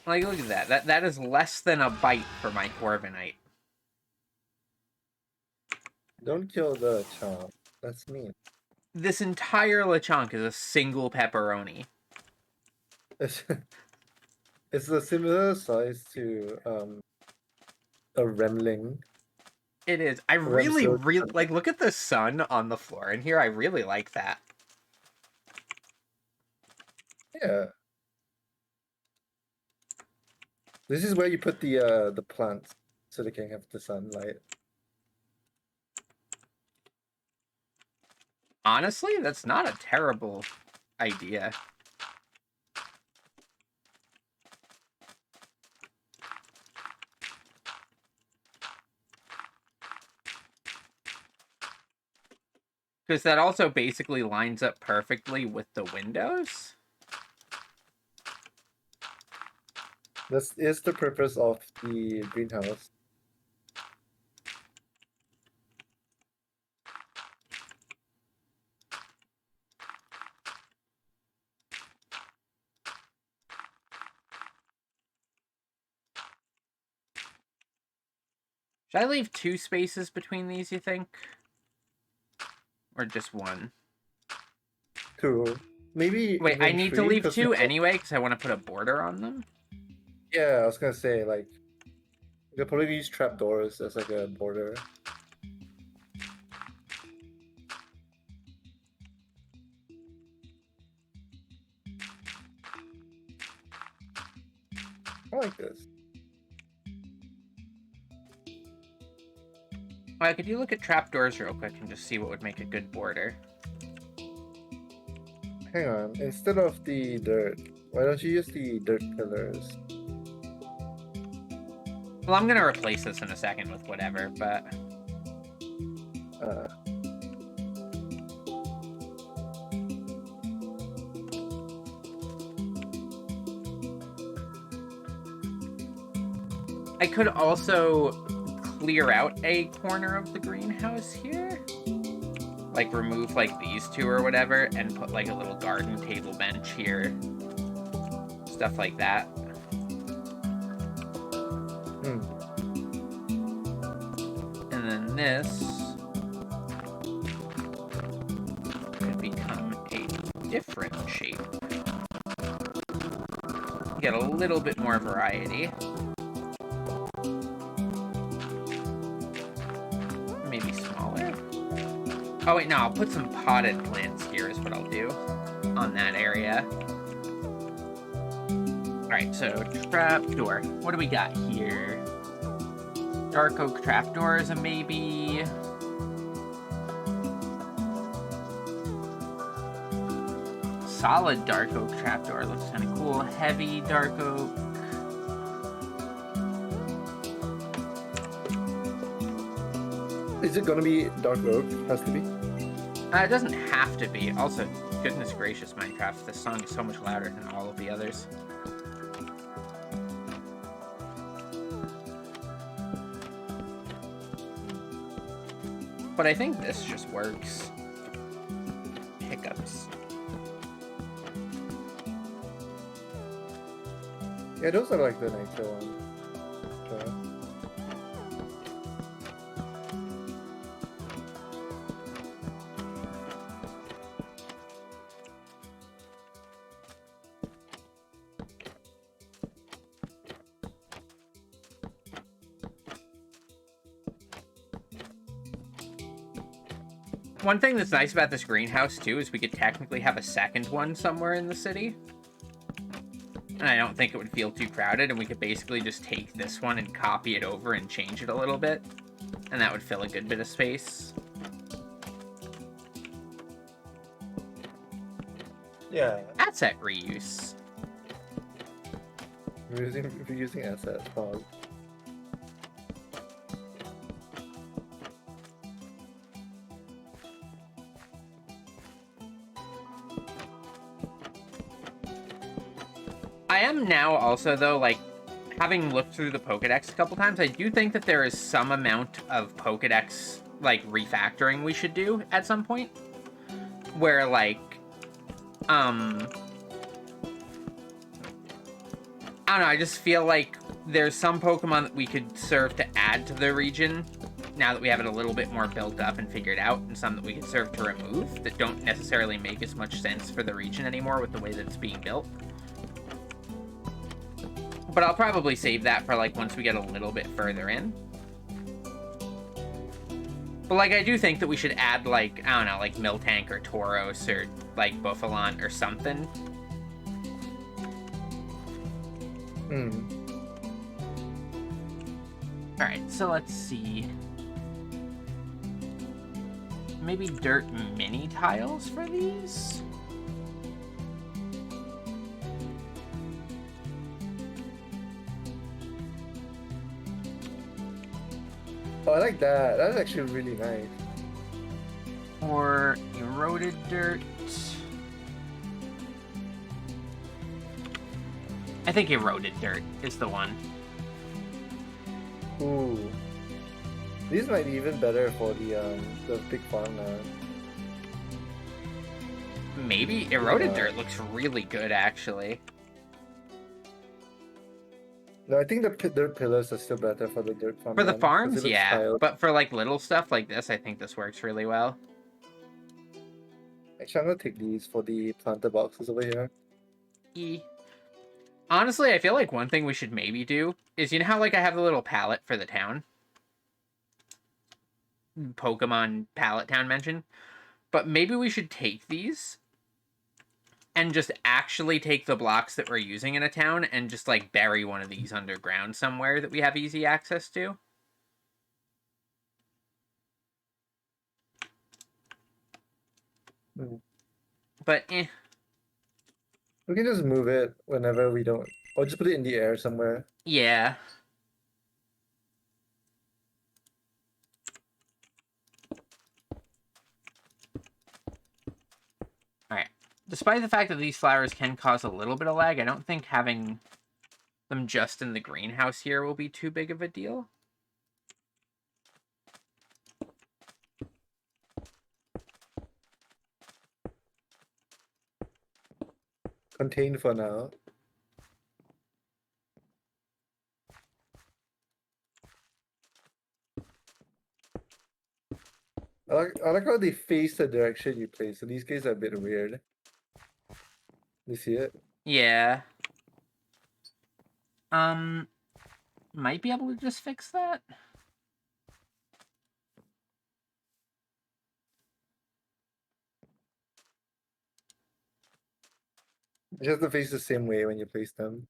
Like look at that. That is less than a bite for my Corviknight. don't kill the chomp. That's mean. This entire Lechonk is a single pepperoni. It's it's a similar size to a Remling. It is. I really, Remso. really like. Look at the sun on the floor in here. I really like that. Yeah. This is where you put the plants so they can have the sunlight. Honestly, that's not a terrible idea. Because that also basically lines up perfectly with the windows. This is the purpose of the greenhouse. Should I leave 2 spaces between these, you think? Or just 1? 2. Maybe Wait, I even need 3, to leave 'cause 2 anyway, because I want to put a border on them? Yeah, I was gonna say, like, they'll probably use trapdoors as like a border. I like this. Well, could you look at trapdoors real quick and just see what would make a good border? Hang on, instead of the dirt, why don't you use the dirt pillars? Well, I'm gonna replace this in a second with whatever, but... I could also clear out a corner of the greenhouse here. Like, remove, like, these 2 or whatever, and put, like, a little garden table bench here. Stuff like that. And then this could become a different shape. Get a little bit more variety. Maybe smaller? Oh wait, no, I'll put some potted plants here is what I'll do on that area. Alright, so trapdoor. What do we got here? Dark oak trapdoors and maybe... solid dark oak trapdoor looks kind of cool. Heavy dark oak. Is it gonna be dark oak? Has to be. It doesn't have to be. Also, goodness gracious, Minecraft, this song is so much louder than all of the others. But I think this just works. Hiccups. Yeah, those are like the nicer ones. Okay. One thing that's nice about this greenhouse, too, is we could technically have a second one somewhere in the city. And I don't think it would feel too crowded, and we could basically just take this one and copy it over and change it a little bit. And that would fill a good bit of space. Yeah. Asset reuse. Reusing assets. Pause. I am now also, though, like, having looked through the Pokedex a couple times, I do think that there is some amount of Pokedex, like, refactoring we should do at some point. Where, like, I don't know, I just feel like there's some Pokemon that we could serve to add to the region now that we have it a little bit more built up and figured out, and some that we could serve to remove that don't necessarily make as much sense for the region anymore with the way that it's being built. But I'll probably save that for like once we get a little bit further in. But like I do think that we should add like, I don't know, like Miltank or Tauros or like Buffalon or something. Alright, so let's see. Maybe dirt mini tiles for these? Oh, I like that. That's actually really nice. Or eroded dirt? I think eroded dirt is the one. Ooh. These might be even better for the big farm now. Maybe eroded dirt looks really good, actually. No, I think the dirt pillars are still better for the dirt farm. For the farms, it looks yeah. tiled. But for like little stuff like this, I think this works really well. Actually, I'm gonna take these for the planter boxes over here. Honestly, I feel like one thing we should maybe do is, you know how like I have the little palette for the town? Pokemon palette town mention? But maybe we should take these and just actually take the blocks that we're using in a town and just like bury one of these underground somewhere that we have easy access to. But We can just move it whenever we don't, or just put it in the air somewhere. yeah. Alright. Despite the fact that these flowers can cause a little bit of lag, I don't think having them just in the greenhouse here will be too big of a deal. Contained for now. I like how they face the direction you place. So these guys are a bit weird. You see it? Yeah. Might be able to just fix that. You have to face the same way when you place them.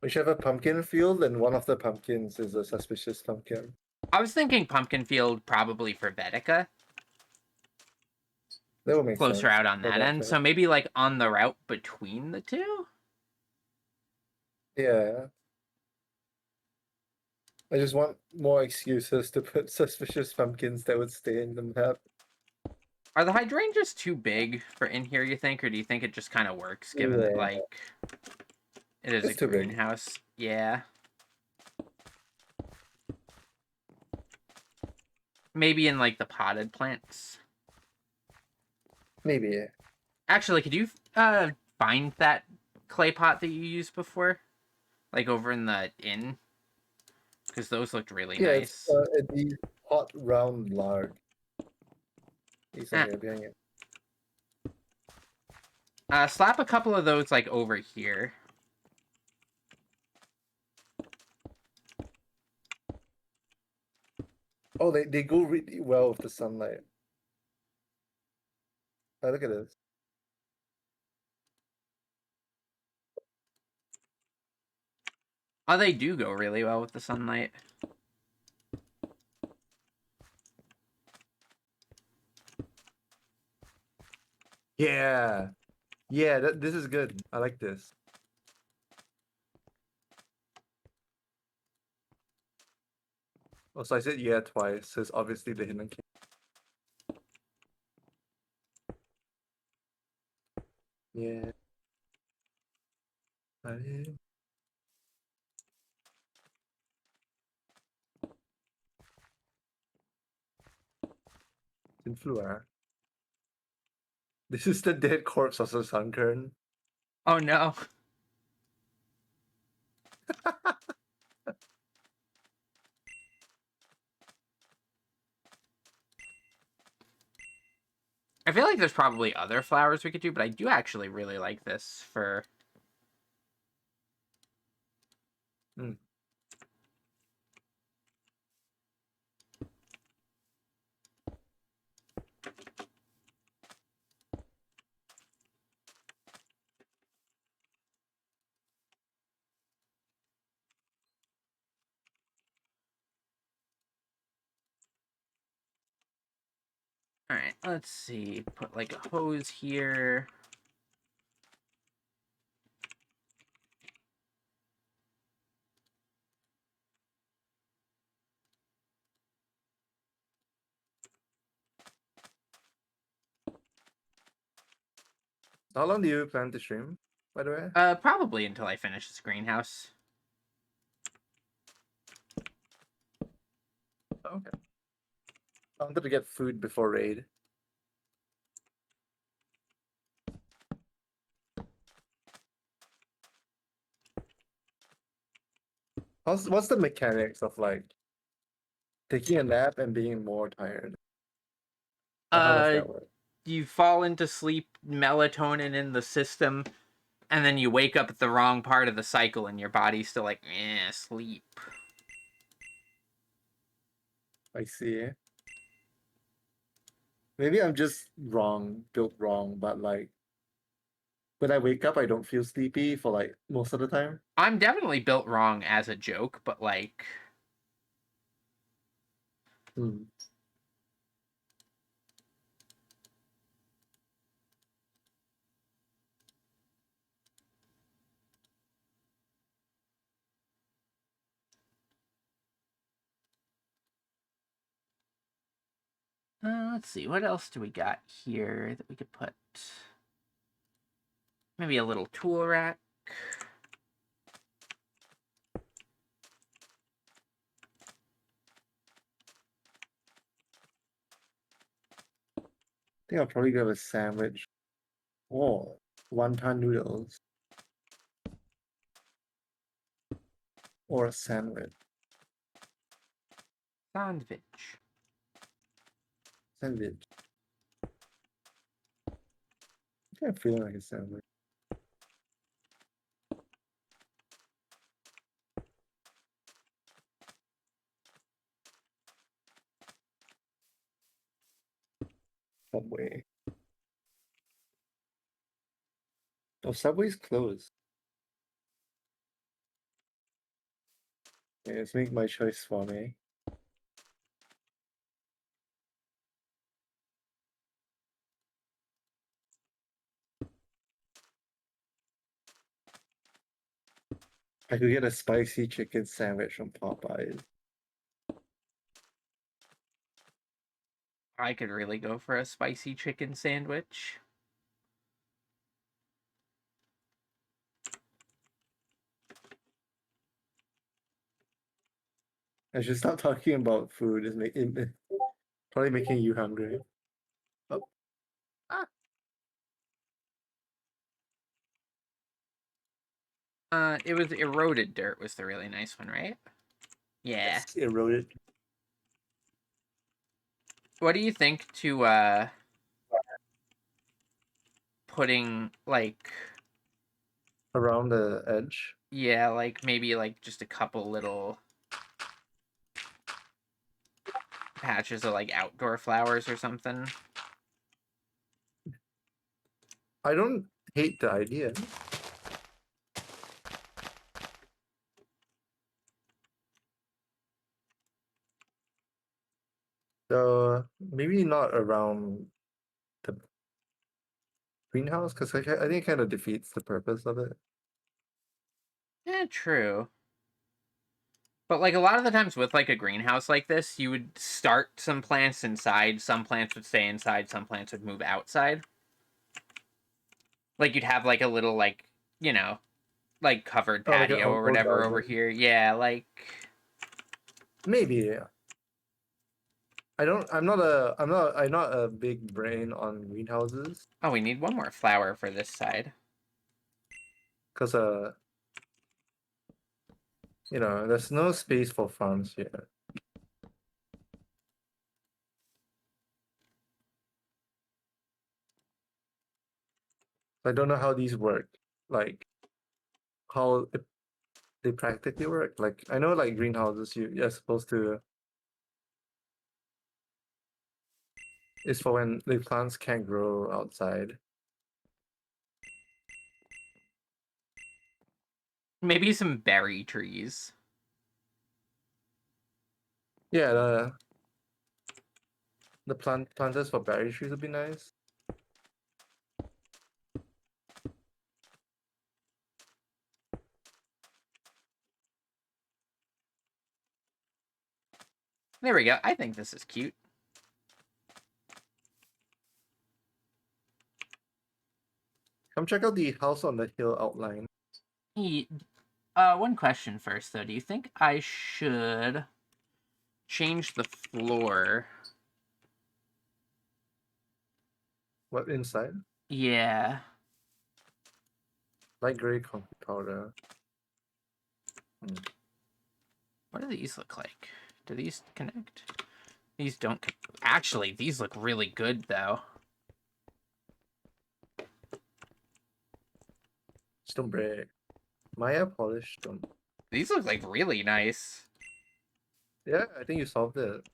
We should have a pumpkin field, and one of the pumpkins is a suspicious pumpkin. I was thinking Pumpkin Field probably for Vedica. That would make sense. Closer out on that end. So maybe like on the route between the two? Yeah. I just want more excuses to put suspicious pumpkins that would stay in the map. Are the hydrangeas too big for in here, you think? Or do you think it just kind of works, given that, like, it is It's a too big. greenhouse? Yeah. Maybe in, like, the potted plants? Maybe, yeah. Actually, could you find that clay pot that you used before? Like, over in the inn? Because those looked really nice. It's the hot round lard. He's on here behind it. Slap a couple of those, like, over here. Oh, they go really well with the sunlight. Oh, look at this. Oh, they do go really well with the sunlight. Yeah. Yeah, this is good. I like this. Oh, so I said yeah twice, so it's obviously the hidden key. Yeah. Influer. This is the dead corpse of the sunkern. Oh no. I feel like there's probably other flowers we could do, but I do actually really like this for... Mm. Alright, let's see. Put like a hose here. How long do you plan to stream, by the way? Probably until I finish this greenhouse. Okay. I wanted to get food before raid. What's the mechanics of like taking a nap and being more tired? How does Uh, that work? you fall into sleep, melatonin in the system, and then you wake up at the wrong part of the cycle and your body's still like, sleep. I see. Maybe I'm just built wrong, but like when I wake up, I don't feel sleepy for like most of the time. I'm definitely built wrong as a joke, but like... Hmm. let's see, what else do we got here that we could put? Maybe a little tool rack. I think I'll probably grab a sandwich or wonton noodles or a sandwich. Sandwich. Sandwich. I think I'm feeling like a sandwich. Subway. Oh, Subway's closed. Okay, let's make my choice for me. I could get a spicy chicken sandwich from Popeyes. I could really go for a spicy chicken sandwich. I should stop talking about food. It's probably making you hungry. Oh, ah, It was eroded dirt was the really nice one, right? Yeah. it's eroded What do you think to, putting, like... around the edge. Yeah, like, maybe, like, just a couple little patches of, like, outdoor flowers or something? I don't hate the idea. So maybe not around the greenhouse because I think it kind of defeats the purpose of it. Yeah, true. But, like, a lot of the times with, like, a greenhouse like this, you would start some plants inside, some plants would stay inside, some plants would move outside. Like, you'd have, like, a little, like, you know, like, covered Oh, like an patio or outdoor whatever over garden. here. Yeah, like... Maybe, yeah. I'm not a big brain on greenhouses Oh, we need one more flower for this side. because there's no space for farms here. I don't know how these work, like how they practically work. Like I know like greenhouses you're supposed to is for when the plants can't grow outside. Maybe some berry trees. Yeah, the planters for berry trees would be nice. There we go. I think this is cute. Come check out the house on the hill outline. One question first, though. Do you think I should change the floor? What inside? Yeah. Light gray concrete powder. What do these look like? Do these connect? These don't. Actually, these look really good, though. Stone brick. Maya polished stone. These look like really nice. Yeah, I think you solved it.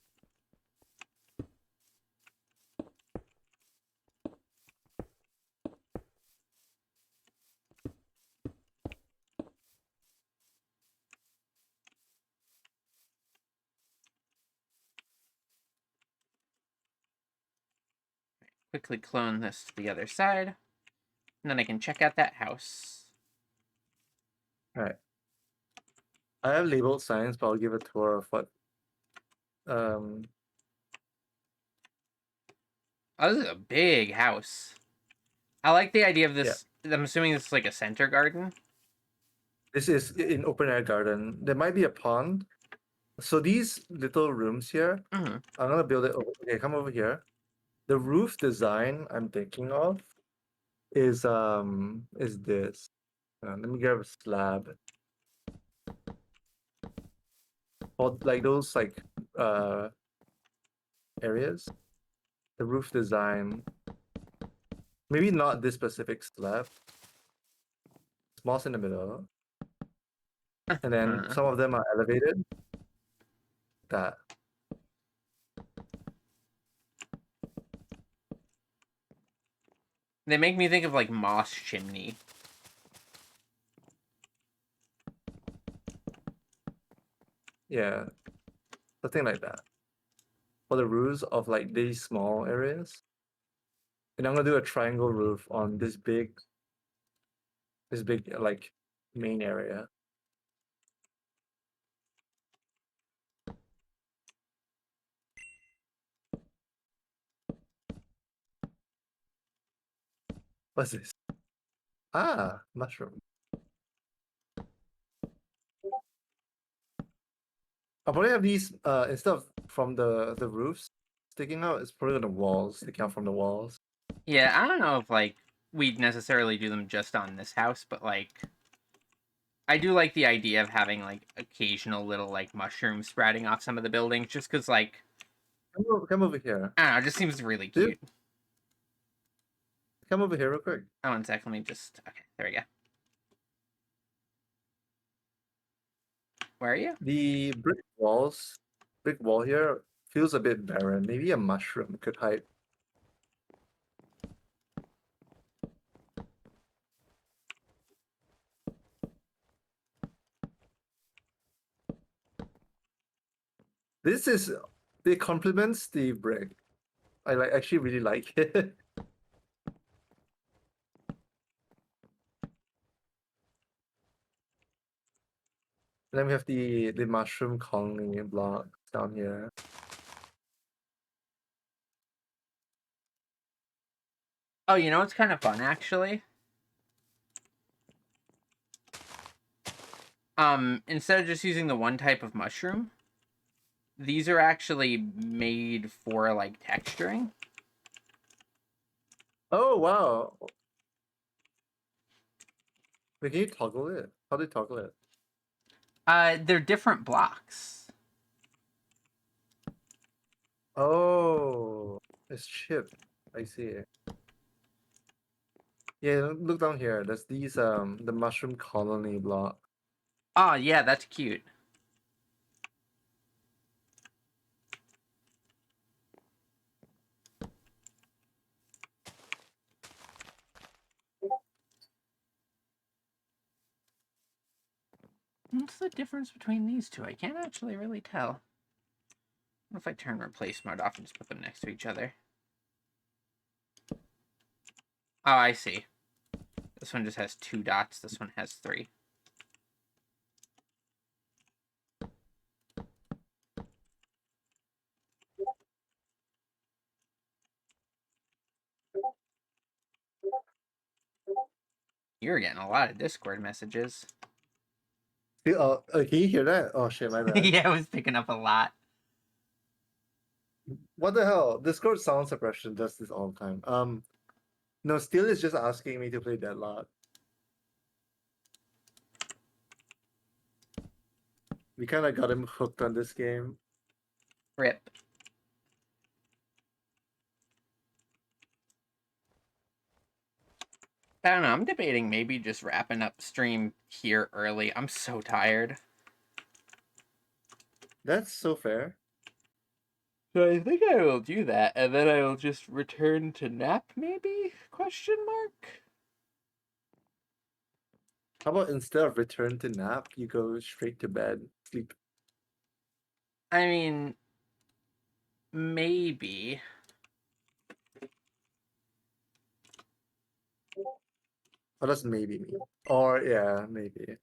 Quickly clone this to the other side. And then I can check out that house. Alright. I have labeled signs, but I'll give a tour of what Oh, this is a big house. I like the idea of this. Yeah. I'm assuming this is like a center garden. This is an open air garden. There might be a pond. So these little rooms here, I'm gonna build it. Okay, come over here. The roof design I'm thinking of is this. Let me grab a slab. For like those areas. The roof design. Maybe not this specific slab. Moss in the middle. And then some of them are elevated. That. They make me think of like moss chimney. Yeah. Something like that. For the roofs of like these small areas. And I'm gonna do a triangle roof on this big like main area. What's this? Ah, mushroom. I'll probably have these instead of from the roofs sticking out, it's probably on the walls, sticking out from the walls. Yeah, I don't know if like we'd necessarily do them just on this house, but like I do like the idea of having like occasional little like mushrooms sprouting off some of the buildings, just because like Come over here. I don't know, it just seems really cute. Come over here real quick. Oh, 1 sec, let me just okay, there we go. Where are you? The brick wall here feels a bit barren. Maybe a mushroom could hide. This is it complements the brick. I actually really like it. Then we have the mushroom colony blocks down here. Oh, you know what's kind of fun actually? Instead of just using the one type of mushroom, these are actually made for like texturing. Oh wow! Wait, can you toggle it? How do you toggle it? They're different blocks. Oh, it's chipped. I see it. Yeah, look down here. There's these the mushroom colony block. Oh yeah, that's cute. What's the difference between these two? I can't actually really tell. What if I turn replace mode off and just put them next to each other? Oh, I see. This one just has 2 dots. This one has 3. You're getting a lot of Discord messages. Can you hear that? Oh shit, my bad. Yeah, I was picking up a lot. What the hell? Discord sound suppression does this all the time. No, Steel is just asking me to play Deadlock. We kind of got him hooked on this game. Rip. I don't know. I'm debating maybe just wrapping up stream here early. I'm so tired. That's so fair. So I think I will do that, and then I will just return to nap, maybe? Question mark? How about instead of return to nap, you go straight to bed, sleep? I mean, maybe. Oh, that's maybe me. Or yeah, maybe.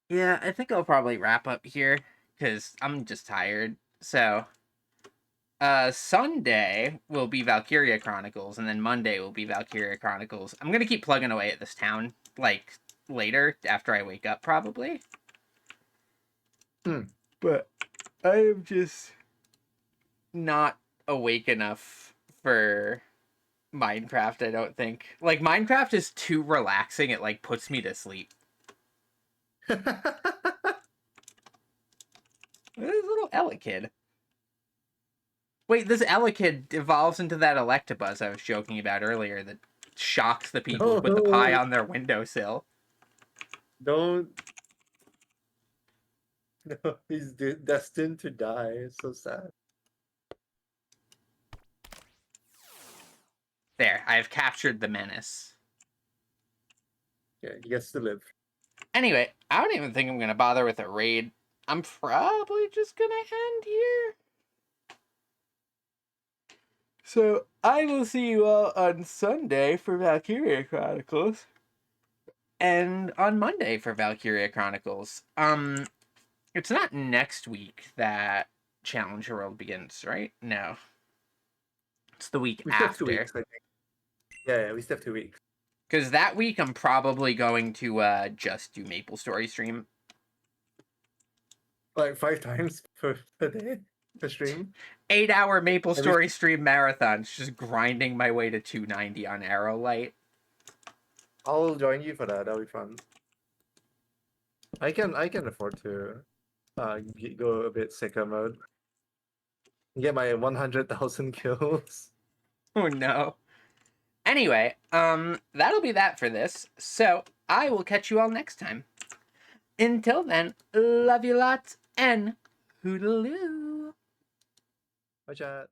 Yeah, I think I'll probably wrap up here, because I'm just tired. So, Sunday will be Valkyria Chronicles, and then Monday will be Valkyria Chronicles. I'm gonna keep plugging away at this town, like, later, after I wake up, probably. But I am just not awake enough for Minecraft, I don't think. Like, Minecraft is too relaxing, it, like, puts me to sleep. This little Elekid. Wait, this Elekid evolves into that Electabuzz I was joking about earlier that shocks the people who put the pie on their windowsill. Don't. No, he's destined to die. It's so sad. There, I have captured the menace. Yeah, he gets to live. Anyway, I don't even think I'm gonna bother with a raid. I'm probably just gonna end here. So, I will see you all on Sunday for Valkyria Chronicles. And on Monday for Valkyria Chronicles. It's not next week that Challenger World begins, right? No. It's the week We still have 2 after. weeks, I think. Yeah, we still have 2 weeks. Because that week I'm probably going to just do Maple Story stream. Like 5 times per day per stream. 8-hour Maple Story stream marathons, just grinding my way to 290 on Arrowlight. I'll join you for that. That'll be fun. I can afford to go a bit sicko mode. Get my 100,000 kills. Oh no. Anyway, that'll be that for this. So, I will catch you all next time. Until then, love you lots and hoodaloo. Bye, chat.